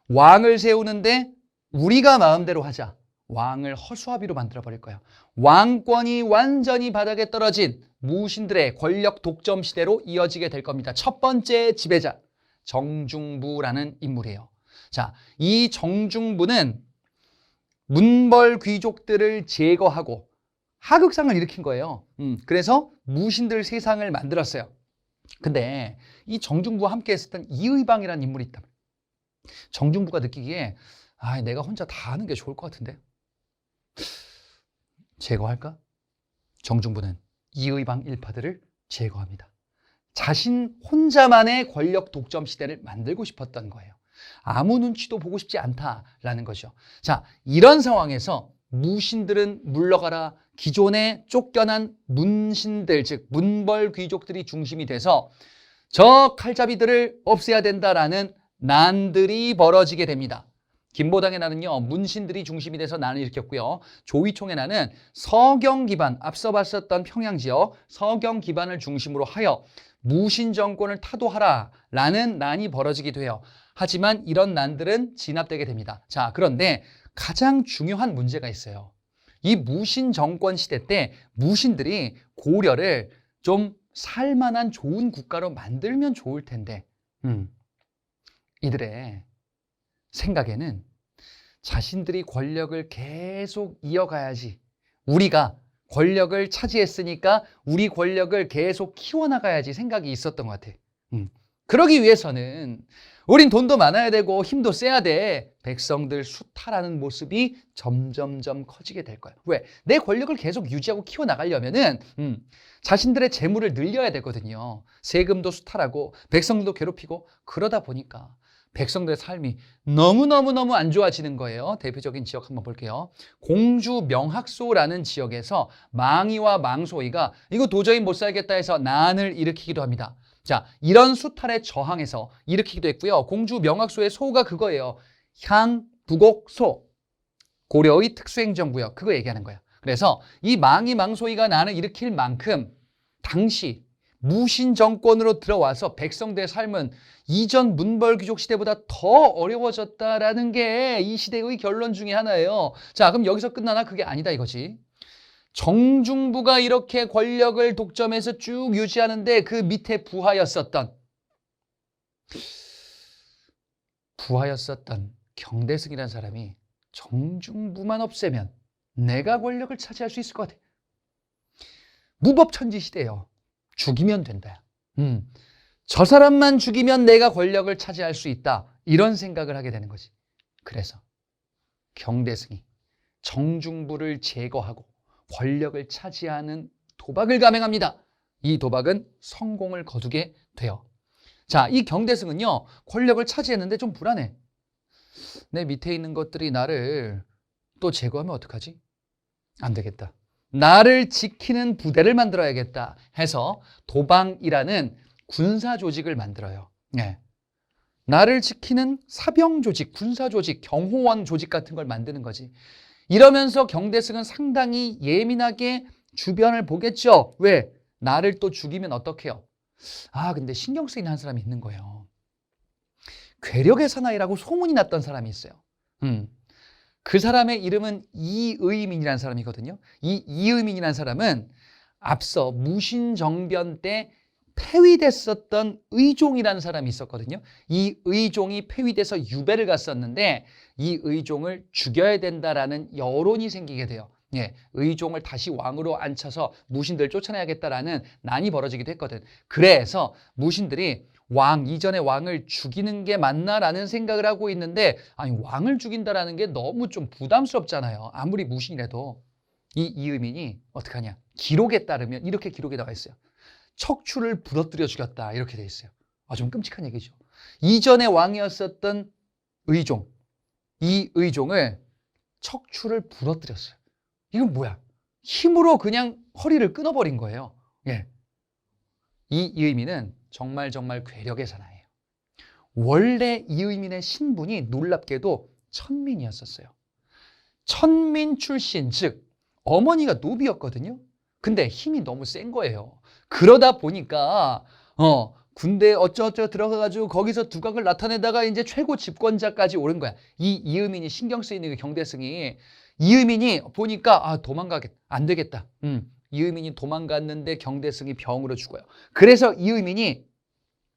왕을 세우는데 우리가 마음대로 하자. 왕을 허수아비로 만들어버릴 거야. 왕권이 완전히 바닥에 떨어진 무신들의 권력 독점 시대로 이어지게 될 겁니다. 첫 번째 지배자, 정중부라는 인물이에요. 자, 이 정중부는 문벌 귀족들을 제거하고 하극상을 일으킨 거예요. 그래서 무신들 세상을 만들었어요. 근데 이 정중부와 함께 했었던 이의방이라는 인물이 있다. 정중부가 느끼기에 내가 혼자 다 하는 게 좋을 것 같은데 제거할까? 정중부는 이의방 일파들을 제거합니다. 자신 혼자만의 권력 독점 시대를 만들고 싶었던 거예요. 아무 눈치도 보고 싶지 않다라는 거죠. 자, 이런 상황에서 무신들은 물러가라. 기존에 쫓겨난 문신들, 즉 문벌 귀족들이 중심이 돼서 저 칼잡이들을 없애야 된다라는 난들이 벌어지게 됩니다. 김보당의 난은요, 문신들이 중심이 돼서 난을 일으켰고요. 조이총의 난은 서경 기반, 앞서 봤었던 평양 지역 서경 기반을 중심으로 하여 무신 정권을 타도하라라는 난이 벌어지기도 해요. 하지만 이런 난들은 진압되게 됩니다. 자, 그런데 가장 중요한 문제가 있어요. 이 무신 정권 시대 때 무신들이 고려를 좀 살만한 좋은 국가로 만들면 좋을 텐데 이들의 생각에는 자신들이 권력을 계속 이어가야지. 우리가 권력을 차지했으니까 우리 권력을 계속 키워나가야지 생각이 있었던 것 같아. 그러기 위해서는 우린 돈도 많아야 되고 힘도 세야 돼. 백성들 수탈하는 모습이 점점점 커지게 될 거야. 왜? 내 권력을 계속 유지하고 키워나가려면은 자신들의 재물을 늘려야 되거든요. 세금도 수탈하고 백성들도 괴롭히고 그러다 보니까 백성들의 삶이 너무너무 안 좋아지는 거예요. 대표적인 지역 한번 볼게요. 공주 명학소라는 지역에서 망이와 망소이가 이거 도저히 못 살겠다 해서 난을 일으키기도 합니다. 자, 이런 수탈에 저항해서 일으키기도 했고요. 공주 명학소의 소가 그거예요. 향부곡소. 고려의 특수행정구역. 그거 얘기하는 거야. 그래서 이 망이 망소이가 난을 일으킬 만큼 당시 무신 정권으로 들어와서 백성들의 삶은 이전 문벌귀족 시대보다 더 어려워졌다라는 게 이 시대의 결론 중에 하나예요. 자, 그럼 여기서 끝나나? 그게 아니다 이거지. 정중부가 이렇게 권력을 독점해서 쭉 유지하는데 그 밑에 부하였었던 경대승이라는 사람이 정중부만 없애면 내가 권력을 차지할 수 있을 것 같아. 무법천지 시대예요. 죽이면 된다. 저 사람만 죽이면 내가 권력을 차지할 수 있다. 이런 생각을 하게 되는 거지. 그래서 경대승이 정중부를 제거하고 권력을 차지하는 도박을 감행합니다. 이 도박은 성공을 거두게 돼요. 자, 이 경대승은요, 권력을 차지했는데 좀 불안해. 내 밑에 있는 것들이 나를 또 제거하면 어떡하지? 안 되겠다. 나를 지키는 부대를 만들어야겠다 해서 도방이라는 군사 조직을 만들어요. 네. 나를 지키는 사병 조직, 군사 조직, 경호원 조직 같은 걸 만드는 거지. 이러면서 경대승은 상당히 예민하게 주변을 보겠죠. 왜? 나를 또 죽이면 어떡해요? 아, 근데 신경 쓰이는 한 사람이 있는 거예요. 괴력의 사나이라고 소문이 났던 사람이 있어요. 그 사람의 이름은 이의민이라는 사람이거든요. 이 이의민이라는 사람은 앞서 무신정변 때 폐위됐었던 의종이라는 사람이 있었거든요. 이 의종이 폐위돼서 유배를 갔었는데 이 의종을 죽여야 된다라는 여론이 생기게 돼요. 예, 의종을 다시 왕으로 앉혀서 무신들을 쫓아내야겠다라는 난이 벌어지기도 했거든. 그래서 무신들이 이전의 왕을 죽이는 게 맞나라는 생각을 하고 있는데, 아니, 왕을 죽인다라는 게 너무 좀 부담스럽잖아요. 아무리 무신이라도. 이 이의민이 어떡하냐. 기록에 따르면 이렇게 기록에 나와 있어요. 척추를 부러뜨려 죽였다. 이렇게 돼 있어요. 좀 끔찍한 얘기죠. 이전의 왕이었었던 의종, 이 의종을 척추를 부러뜨렸어요. 이건 뭐야? 힘으로 그냥 허리를 끊어버린 거예요. 예. 이 이의민은 정말 괴력의 사나이예요. 원래 이의민의 신분이 놀랍게도 천민이었었어요. 천민 출신, 즉 어머니가 노비였거든요. 근데 힘이 너무 센 거예요. 그러다 보니까 군대 어쩌어쩌 들어가가지고 거기서 두각을 나타내다가 이제 최고 집권자까지 오른 거야. 이 이의민이 신경 쓰이는 그 경대승이 이의민이 보니까 안 되겠다. 이의민이 도망갔는데 경대승이 병으로 죽어요. 그래서 이의민이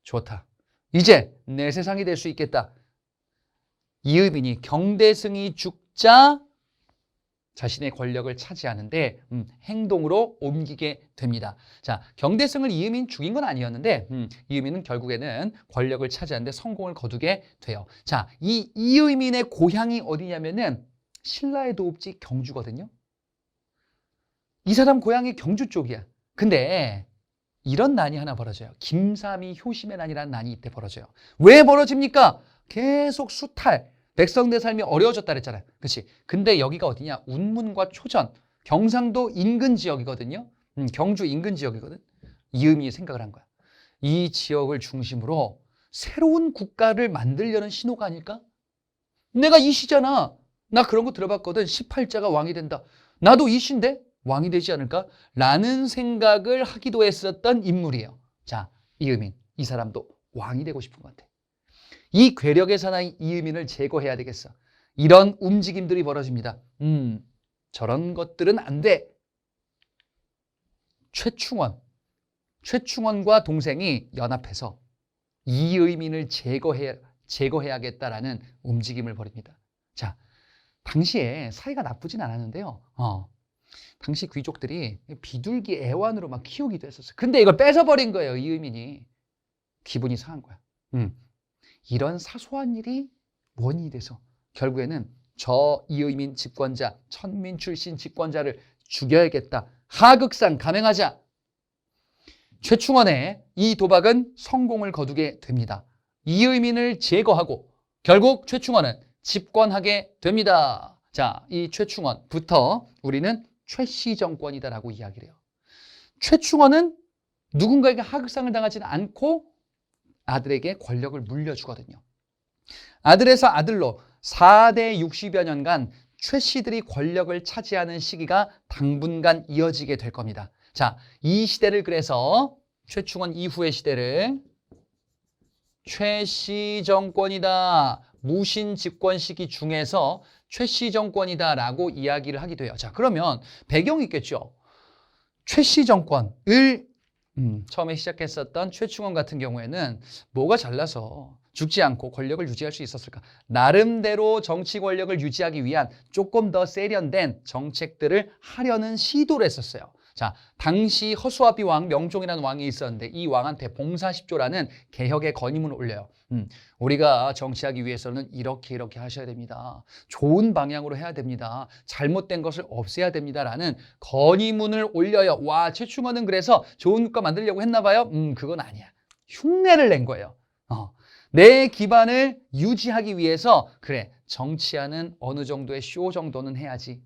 좋다. 이제 내 세상이 될 수 있겠다. 이의민이 경대승이 죽자 자신의 권력을 차지하는데 행동으로 옮기게 됩니다. 자, 경대승을 이의민 죽인 건 아니었는데 이의민은 결국에는 권력을 차지하는데 성공을 거두게 돼요. 자, 이 이의민의 고향이 어디냐면은 신라의 도읍지 경주거든요. 이 사람 고향이 경주 쪽이야. 근데 이런 난이 하나 벌어져요. 김삼이 효심의 난이라는 난이 이때 벌어져요. 왜 벌어집니까? 계속 수탈, 백성들의 삶이 어려워졌다 그랬잖아요. 그렇지? 근데 여기가 어디냐? 운문과 초전, 경상도 인근 지역이거든요. 경주 인근 지역이거든. 이의민이 생각을 한 거야. 이 지역을 중심으로 새로운 국가를 만들려는 신호가 아닐까? 내가 이씨잖아. 나 그런 거 들어봤거든. 18자가 왕이 된다. 나도 이씨인데 왕이 되지 않을까? 라는 생각을 하기도 했었던 인물이에요. 자, 이의민. 이 사람도 왕이 되고 싶은 것 같아. 이 괴력의 사나이 이의민을 제거해야 되겠어. 이런 움직임들이 벌어집니다. 저런 것들은 안 돼. 최충원과 동생이 연합해서 이의민을 제거해야겠다라는 움직임을 벌입니다. 자, 당시에 사이가 나쁘진 않았는데요. 당시 귀족들이 비둘기 애완으로 막 키우기도 했었어요. 근데 이걸 뺏어버린 거예요, 이의민이. 기분이 상한 거야. 이런 사소한 일이 원인이 돼서 결국에는 저 이의민 집권자, 천민 출신 집권자를 죽여야겠다. 하극상 감행하자. 최충원의 이 도박은 성공을 거두게 됩니다. 이의민을 제거하고 결국 최충원은 집권하게 됩니다. 자, 이 최충원부터 우리는 최씨 정권이다라고 이야기를 해요. 최충원은 누군가에게 하극상을 당하지는 않고 아들에게 권력을 물려주거든요. 아들에서 아들로 4대 60여 년간 최씨들이 권력을 차지하는 시기가 당분간 이어지게 될 겁니다. 자, 이 시대를 그래서 최충원 이후의 시대를 최씨 정권이다. 무신 집권 시기 중에서 최씨 정권이다라고 이야기를 하기도 해요. 자, 그러면 배경이 있겠죠. 최씨 정권을 처음에 시작했었던 최충원 같은 경우에는 뭐가 잘나서 죽지 않고 권력을 유지할 수 있었을까? 나름대로 정치 권력을 유지하기 위한 조금 더 세련된 정책들을 하려는 시도를 했었어요. 자, 당시 허수아비 왕 명종이라는 왕이 있었는데 이 왕한테 봉사십조라는 개혁의 건의문을 올려요. 우리가 정치하기 위해서는 이렇게 하셔야 됩니다. 좋은 방향으로 해야 됩니다. 잘못된 것을 없애야 됩니다라는 건의문을 올려요. 와, 최충원은 그래서 좋은 국가 만들려고 했나 봐요? 그건 아니야. 흉내를 낸 거예요. 내 기반을 유지하기 위해서 그래, 정치하는 어느 정도의 쇼 정도는 해야지.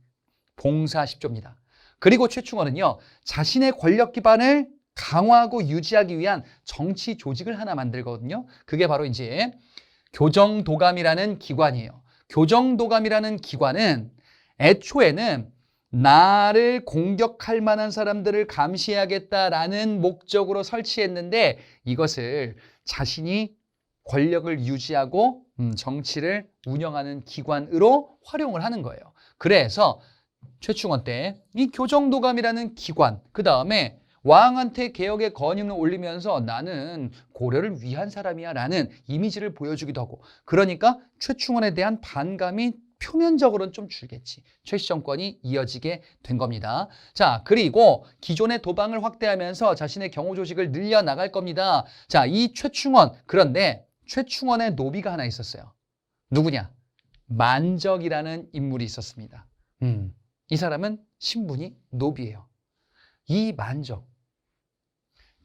봉사십조입니다. 그리고 최충원은요, 자신의 권력 기반을 강화하고 유지하기 위한 정치 조직을 하나 만들거든요. 그게 바로 이제 교정도감이라는 기관이에요. 교정도감이라는 기관은 애초에는 나를 공격할 만한 사람들을 감시해야겠다라는 목적으로 설치했는데 이것을 자신이 권력을 유지하고 정치를 운영하는 기관으로 활용을 하는 거예요. 그래서 최충원 때 이 교정도감이라는 기관, 그 다음에 왕한테 개혁의 건의문을 올리면서 나는 고려를 위한 사람이야 라는 이미지를 보여주기도 하고, 그러니까 최충원에 대한 반감이 표면적으로는 좀 줄겠지. 최씨 정권이 이어지게 된 겁니다. 자, 그리고 기존의 도방을 확대하면서 자신의 경호 조직을 늘려나갈 겁니다. 자, 이 최충원, 그런데 최충원의 노비가 하나 있었어요. 누구냐? 만적이라는 인물이 있었습니다. 이 사람은 신분이 노비예요. 이 만적,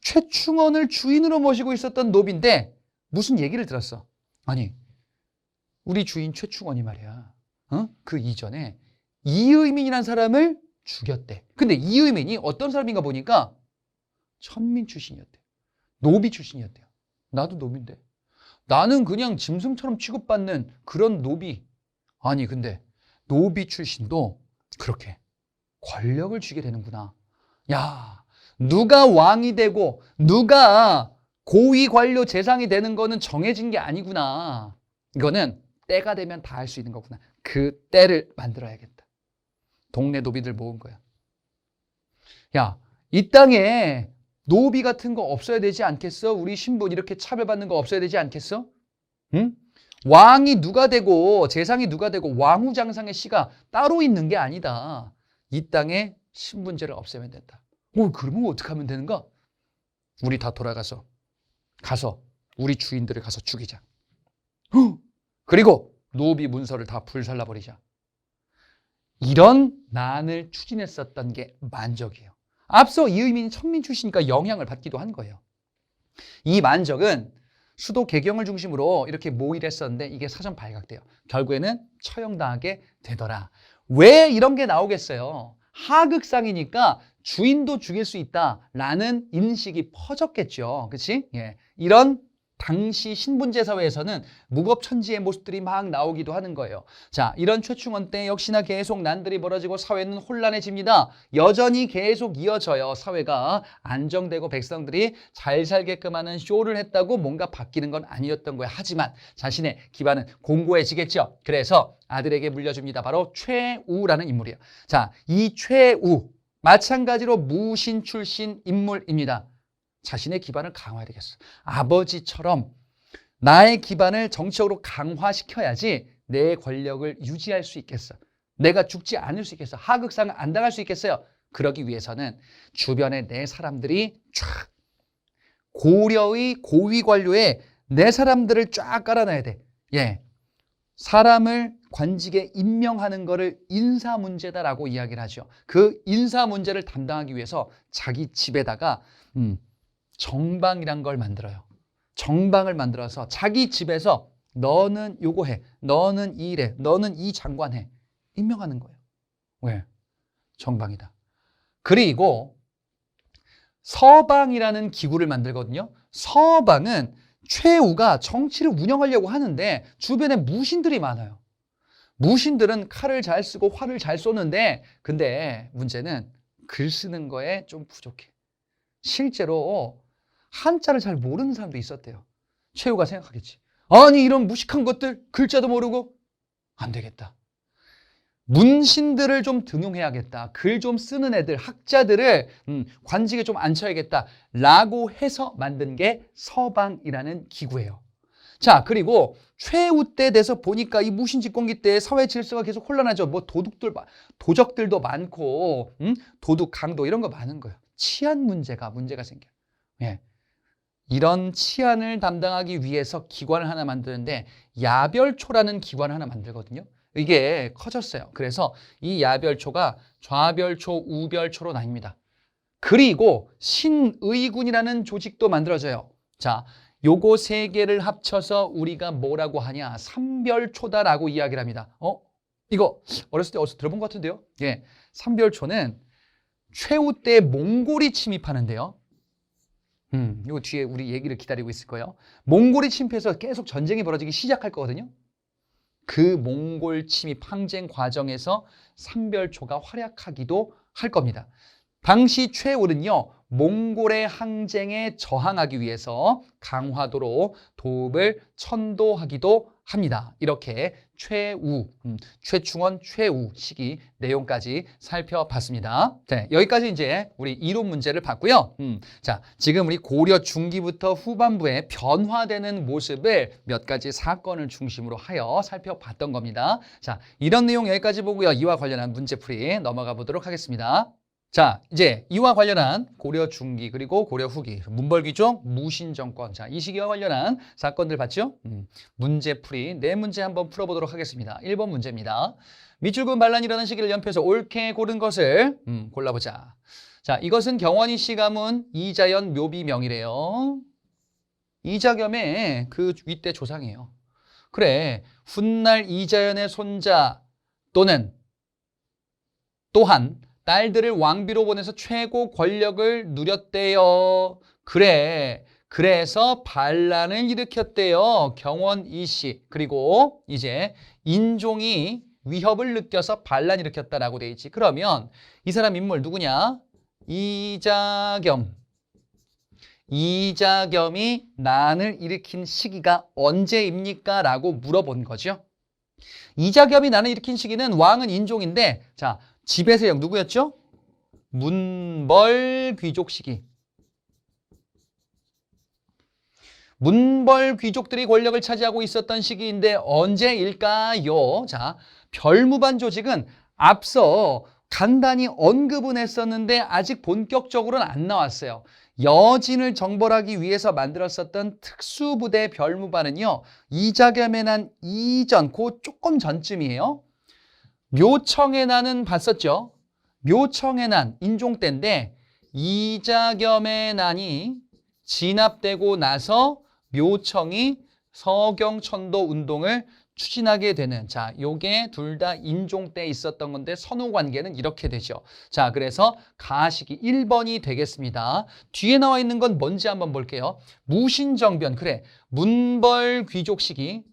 최충원을 주인으로 모시고 있었던 노비인데 무슨 얘기를 들었어. 아니, 우리 주인 최충원이 말이야, 그 이전에 이의민이라는 사람을 죽였대. 근데 이의민이 어떤 사람인가 보니까 천민 출신이었대. 노비 출신이었대요. 나도 노비인데. 나는 그냥 짐승처럼 취급받는 그런 노비. 아니, 근데 노비 출신도 그렇게 권력을 쥐게 되는구나. 야, 누가 왕이 되고 누가 고위 관료 재상이 되는 거는 정해진 게 아니구나. 이거는 때가 되면 다 할 수 있는 거구나. 그 때를 만들어야겠다. 동네 노비들 모은 거야. 야, 이 땅에 노비 같은 거 없어야 되지 않겠어? 우리 신분 이렇게 차별받는 거 없어야 되지 않겠어? 응? 왕이 누가 되고 재상이 누가 되고 왕후장상의 씨가 따로 있는 게 아니다. 이 땅에 신분제를 없애면 된다. 그러면 어떻게 하면 되는가? 우리 다 돌아가서 우리 주인들을 가서 죽이자. 그리고 노비 문서를 다 불살라버리자. 이런 난을 추진했었던 게 만적이에요. 앞서 이의민이 천민 출신이니까 영향을 받기도 한 거예요. 이 만적은 수도 개경을 중심으로 이렇게 모의를 했었는데 이게 사전 발각돼요. 결국에는 처형당하게 되더라. 왜 이런 게 나오겠어요? 하극상이니까 주인도 죽일 수 있다라는 인식이 퍼졌겠죠. 그렇지? 예. 이런 당시 신분제 사회에서는 무법천지의 모습들이 막 나오기도 하는 거예요. 자, 이런 최충원 때 역시나 계속 난들이 벌어지고 사회는 혼란해집니다. 여전히 계속 이어져요. 사회가 안정되고 백성들이 잘 살게끔 하는 쇼를 했다고 뭔가 바뀌는 건 아니었던 거예요. 하지만 자신의 기반은 공고해지겠죠. 그래서 아들에게 물려줍니다. 바로 최우라는 인물이에요. 자, 이 최우 마찬가지로 무신 출신 인물입니다. 자신의 기반을 강화해야 되겠어. 아버지처럼 나의 기반을 정치적으로 강화시켜야지 내 권력을 유지할 수 있겠어. 내가 죽지 않을 수 있겠어. 하극상을 안 당할 수 있겠어요. 그러기 위해서는 주변에 내 사람들이 쫙 고려의 고위 관료에 내 사람들을 쫙 깔아놔야 돼. 예, 사람을 관직에 임명하는 거를 인사 문제다라고 이야기를 하죠. 그 인사 문제를 담당하기 위해서 자기 집에다가 정방이란 걸 만들어요. 정방을 만들어서 자기 집에서 너는 요거 해, 너는 이 일 해, 너는 이 장관 해. 임명하는 거예요. 왜? 정방이다. 그리고 서방이라는 기구를 만들거든요. 서방은 최우가 정치를 운영하려고 하는데 주변에 무신들이 많아요. 무신들은 칼을 잘 쓰고 활을 잘 쏘는데 근데 문제는 글 쓰는 거에 좀 부족해. 실제로 한자를 잘 모르는 사람도 있었대요. 최우가 생각하겠지. 아니 이런 무식한 것들 글자도 모르고 안 되겠다. 문신들을 좀 등용해야겠다. 글 좀 쓰는 애들, 학자들을 관직에 좀 앉혀야겠다. 라고 해서 만든 게 서방이라는 기구예요. 자, 그리고 최우 때 돼서 보니까 이 무신집권기 때 사회 질서가 계속 혼란하죠. 뭐 도적들도 많고, 도둑, 강도 이런 거 많은 거예요. 치안 문제가 생겨요. 예. 이런 치안을 담당하기 위해서 기관을 하나 만드는데 야별초라는 기관을 하나 만들거든요. 이게 커졌어요. 그래서 이 야별초가 좌별초, 우별초로 나뉩니다. 그리고 신의군이라는 조직도 만들어져요. 자, 요거 세 개를 합쳐서 우리가 뭐라고 하냐? 삼별초다라고 이야기를 합니다. 이거 어렸을 때 어디서 들어본 것 같은데요? 예, 삼별초는 최우 때 몽골이 침입하는데요. 요 뒤에 우리 얘기를 기다리고 있을 거예요. 몽골이 침입해서 계속 전쟁이 벌어지기 시작할 거거든요. 그 몽골 침입 항쟁 과정에서 삼별초가 활약하기도 할 겁니다. 당시 최우는요, 몽골의 항쟁에 저항하기 위해서 강화도로 도읍을 천도하기도 합니다. 이렇게 최우, 최충원, 최우 시기 내용까지 살펴봤습니다. 네, 여기까지 이제 우리 이론 문제를 봤고요. 자, 지금 우리 고려 중기부터 후반부에 변화되는 모습을 몇 가지 사건을 중심으로 하여 살펴봤던 겁니다. 자, 이런 내용 여기까지 보고요. 이와 관련한 문제풀이 넘어가 보도록 하겠습니다. 자, 이제 이와 관련한 고려 중기 그리고 고려 후기 문벌귀족 무신정권, 자, 이 시기와 관련한 사건들 봤죠? 문제풀이 네 문제 한번 풀어보도록 하겠습니다. 1번 문제입니다. 밑줄근 반란이라는 시기를 연표해서 옳게 고른 것을 골라보자. 자, 이것은 경원이 씨 가문 이자연 묘비명이래요. 이자겸의 그 윗대 조상이에요. 그래, 훗날 이자연의 손자 또한 딸들을 왕비로 보내서 최고 권력을 누렸대요. 그래, 그래서 반란을 일으켰대요. 경원 이씨. 그리고 이제 인종이 위협을 느껴서 반란 일으켰다라고 돼 있지. 그러면 이 사람 인물 누구냐? 이자겸. 이자겸이 난을 일으킨 시기가 언제입니까? 라고 물어본 거죠. 이자겸이 난을 일으킨 시기는 왕은 인종인데, 자, 지배세력 누구였죠? 문벌 귀족 시기. 문벌 귀족들이 권력을 차지하고 있었던 시기인데 언제일까요? 자, 별무반 조직은 앞서 간단히 언급은 했었는데 아직 본격적으로는 안 나왔어요. 여진을 정벌하기 위해서 만들었었던 특수부대 별무반은요, 이자겸의 난 이전, 그 조금 전쯤이에요. 묘청의 난은 봤었죠. 묘청의 난, 인종 때인데 이자겸의 난이 진압되고 나서 묘청이 서경천도 운동을 추진하게 되는, 자, 요게 둘 다 인종 때 있었던 건데 선후 관계는 이렇게 되죠. 자, 그래서 가시기 1번이 되겠습니다. 뒤에 나와 있는 건 뭔지 한번 볼게요. 무신정변, 그래. 문벌 귀족 시기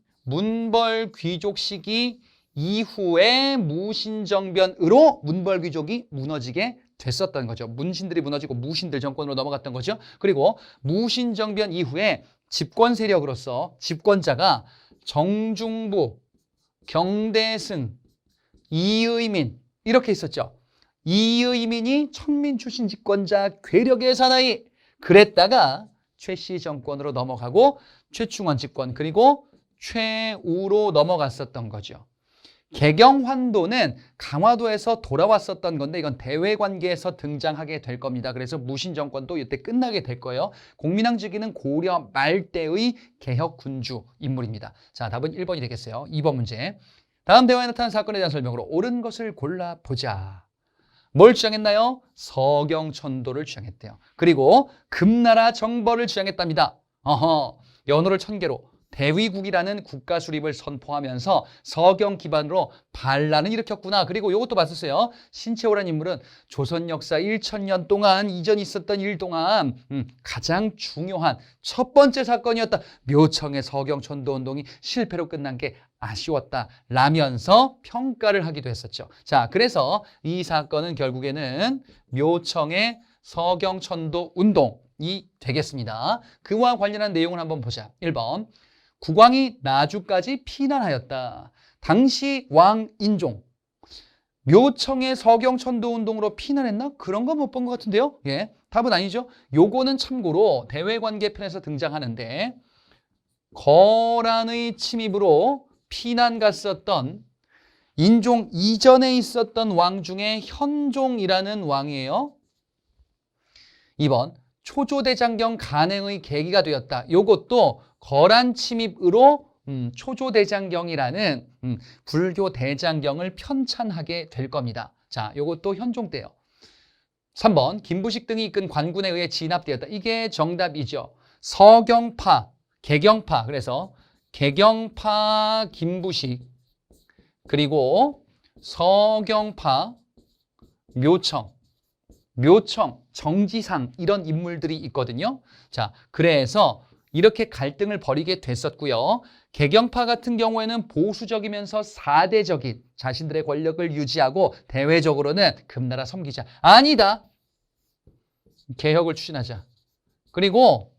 이후에 무신정변으로 문벌 귀족이 무너지게 됐었던 거죠. 문신들이 무너지고 무신들 정권으로 넘어갔던 거죠. 그리고 무신정변 이후에 집권 세력으로서 집권자가 정중부, 경대승, 이의민 이렇게 있었죠. 이의민이 천민 출신 집권자 괴력의 사나이 그랬다가 최씨 정권으로 넘어가고 최충원 집권 그리고 최우로 넘어갔었던 거죠. 개경환도는 강화도에서 돌아왔었던 건데 이건 대외관계에서 등장하게 될 겁니다. 그래서 무신정권도 이때 끝나게 될 거예요. 공민왕직위는 고려 말대의 개혁군주 인물입니다. 자, 답은 1번이 되겠어요. 2번 문제. 다음 대화에 나타난 사건에 대한 설명으로 옳은 것을 골라보자. 뭘 주장했나요? 서경천도를 주장했대요. 그리고 금나라 정벌을 주장했답니다. 연호를 천계로 대위국이라는 국가 수립을 선포하면서 서경 기반으로 반란을 일으켰구나. 그리고 이것도 봤었어요. 신채호라는 인물은 조선 역사 1000년 동안 이전 있었던 일 동안 가장 중요한 첫 번째 사건이었다. 묘청의 서경천도 운동이 실패로 끝난 게 아쉬웠다 라면서 평가를 하기도 했었죠. 자, 그래서 이 사건은 결국에는 묘청의 서경천도 운동이 되겠습니다. 그와 관련한 내용을 한번 보자. 1번. 국왕이 나주까지 피난하였다. 당시 왕 인종 묘청의 서경천도 운동으로 피난했나? 그런 거 못 본 것 같은데요. 예, 답은 아니죠. 요거는 참고로 대외관계편에서 등장하는데 거란의 침입으로 피난 갔었던 인종 이전에 있었던 왕 중에 현종이라는 왕이에요. 2번 초조대장경 간행의 계기가 되었다. 요것도 거란 침입으로 초조대장경이라는 불교 대장경을 편찬하게 될 겁니다. 자, 요것도 현종 때요. 3번 김부식 등이 이끈 관군에 의해 진압되었다. 이게 정답이죠. 서경파, 개경파. 그래서 개경파 김부식 그리고 서경파 묘청, 정지상 이런 인물들이 있거든요. 자, 그래서 이렇게 갈등을 벌이게 됐었고요. 개경파 같은 경우에는 보수적이면서 사대적인 자신들의 권력을 유지하고 대외적으로는 금나라 섬기자. 아니다. 개혁을 추진하자. 그리고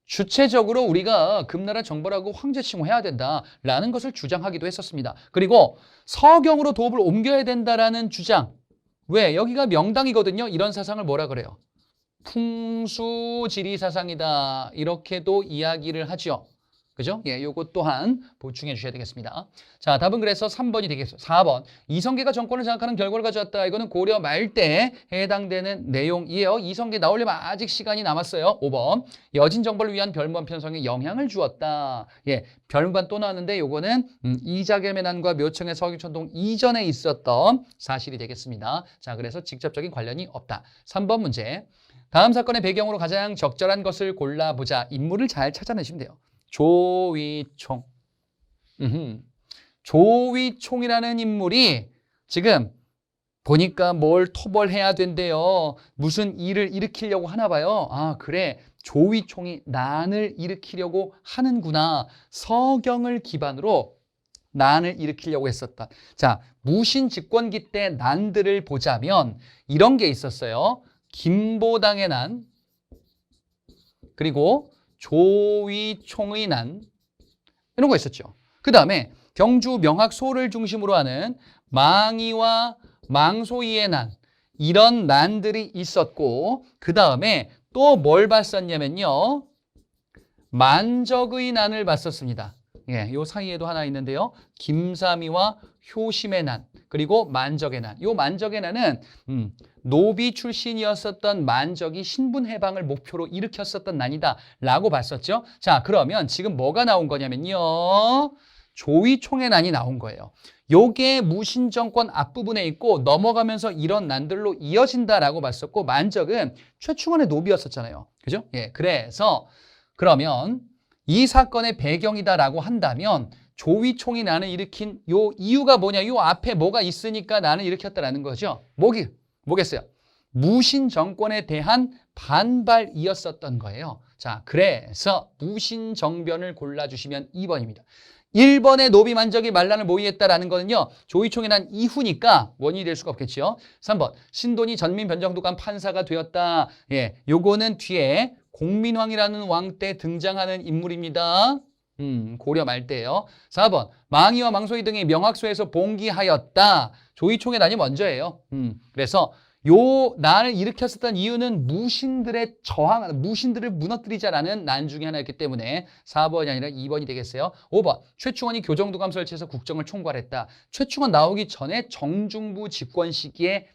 주체적으로 우리가 금나라 정벌하고 황제 칭호해야 된다라는 것을 주장하기도 했었습니다. 그리고 서경으로 도읍을 옮겨야 된다라는 주장. 왜? 여기가 명당이거든요. 이런 사상을 뭐라 그래요? 풍수지리 사상이다. 이렇게도 이야기를 하죠. 그죠? 예, 요것 또한 보충해 주셔야 되겠습니다. 자, 답은 그래서 3번이 되겠어요. 4번. 이성계가 정권을 장악하는 결과를 가져왔다. 이거는 고려 말대에 해당되는 내용이에요. 이성계 나오려면 아직 시간이 남았어요. 5번. 여진 정벌을 위한 별무반 편성에 영향을 주었다. 예, 별무반 또 나왔는데 요거는 이자겸의 난과 묘청의 서경천동 이전에 있었던 사실이 되겠습니다. 자, 그래서 직접적인 관련이 없다. 3번 문제. 다음 사건의 배경으로 가장 적절한 것을 골라보자. 인물을 잘 찾아내시면 돼요. 조위총. 조위총이라는 인물이 지금 보니까 뭘 토벌해야 된대요. 무슨 일을 일으키려고 하나 봐요. 아, 그래. 조위총이 난을 일으키려고 하는구나. 서경을 기반으로 난을 일으키려고 했었다. 자, 무신 집권기 때 난들을 보자면 이런 게 있었어요. 김보당의 난, 그리고 조위총의 난 이런 거 있었죠. 그 다음에 경주 명학소를 중심으로 하는 망이와 망소이의 난 이런 난들이 있었고 그 다음에 또 뭘 봤었냐면요. 만적의 난을 봤었습니다. 예, 요 사이에도 하나 있는데요. 김삼이와 효심의 난 그리고 만적의 난. 요 만적의 난은 노비 출신이었었던 만적이 신분해방을 목표로 일으켰었던 난이다 라고 봤었죠. 자, 그러면 지금 뭐가 나온 거냐면요. 조위총의 난이 나온 거예요. 요게 무신정권 앞부분에 있고 넘어가면서 이런 난들로 이어진다라고 봤었고 만적은 최충원의 노비였었잖아요. 그죠? 예, 그래서 그러면 이 사건의 배경이다라고 한다면 조위총이 나는 일으킨 요 이유가 뭐냐? 요 앞에 뭐가 있으니까 나는 일으켰다라는 거죠. 뭐겠어요? 무신 정권에 대한 반발이었었던 거예요. 자, 그래서 무신 정변을 골라주시면 2번입니다. 1번의 노비만적이 만란을 모의했다라는 거는요. 조위총이 난 이후니까 원인이 될 수가 없겠죠. 3번 신돈이 전민 변정도간 판사가 되었다. 예, 요거는 뒤에 공민왕이라는 왕 때 등장하는 인물입니다. 고려 말 때예요. 4번 망이와 망소이 등이 명학소에서 봉기하였다. 조위총의 난이 먼저예요. 그래서 요 난을 일으켰었던 이유는 무신들의 무신들을 무너뜨리자라는 난 중에 하나였기 때문에 4번이 아니라 2번이 되겠어요. 5번 최충원이 교정도감 설치해서 국정을 총괄했다. 최충원 나오기 전에 정중부 집권 시기에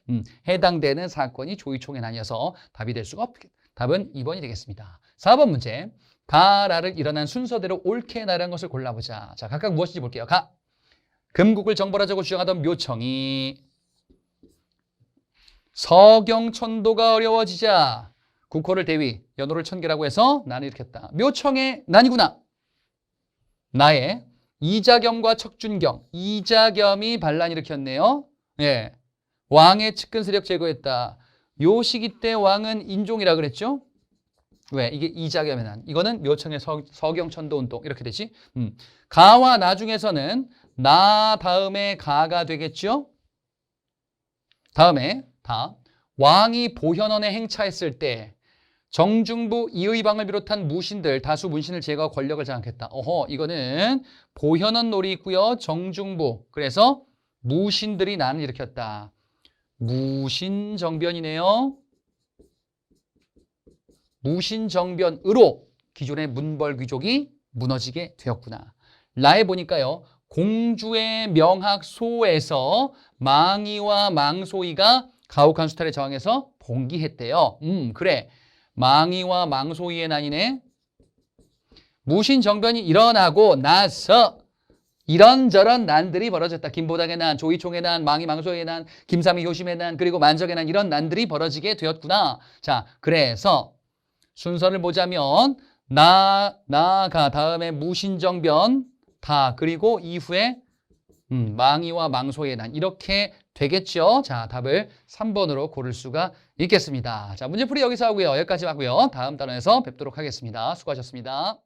해당되는 사건이 조위총의 난이어서 답이 될 수가 없겠다. 답은 2번이 되겠습니다. 4번 문제. 가라를 일어난 순서대로 옳게 나란 것을 골라보자. 자, 각각 무엇인지 볼게요. 가. 금국을 정벌하자고 주장하던 묘청이 서경천도가 어려워지자 국호를 대위, 연호를 천계라고 해서 난을 일으켰다. 묘청의 난이구나. 나의 이자겸과 척준경, 이자겸이 반란 일으켰네요. 예, 왕의 측근 세력 제거했다. 요 시기 때 왕은 인종이라 그랬죠? 왜? 이게 이자겸의 난. 이거는 묘청의 서경천도 운동 이렇게 되지. 가와 나 중에서는 나 다음에 가가 되겠죠? 다음에 다 왕이 보현원에 행차했을 때 정중부 이의방을 비롯한 무신들 다수 문신을 제거하고 권력을 장악했다. 이거는 보현원 놀이 있고요. 정중부. 그래서 무신들이 난을 일으켰다. 무신정변이네요. 무신정변으로 기존의 문벌 귀족이 무너지게 되었구나. 라에 보니까요. 공주의 명학소에서 망이와 망소이가 가혹한 수탈에 저항해서 봉기했대요. 그래. 망이와 망소이의 난이네. 무신정변이 일어나고 나서 이런저런 난들이 벌어졌다. 김보당의 난, 조이총의 난, 망이 망소의 난, 김삼이 효심의 난, 그리고 만적의 난 이런 난들이 벌어지게 되었구나. 자, 그래서 순서를 보자면 나가 다음에 무신정변 다 그리고 이후에 망이와 망소의 난 이렇게 되겠죠. 자, 답을 3번으로 고를 수가 있겠습니다. 자, 문제풀이 여기서 하고요. 여기까지 하고요. 다음 단원에서 뵙도록 하겠습니다. 수고하셨습니다.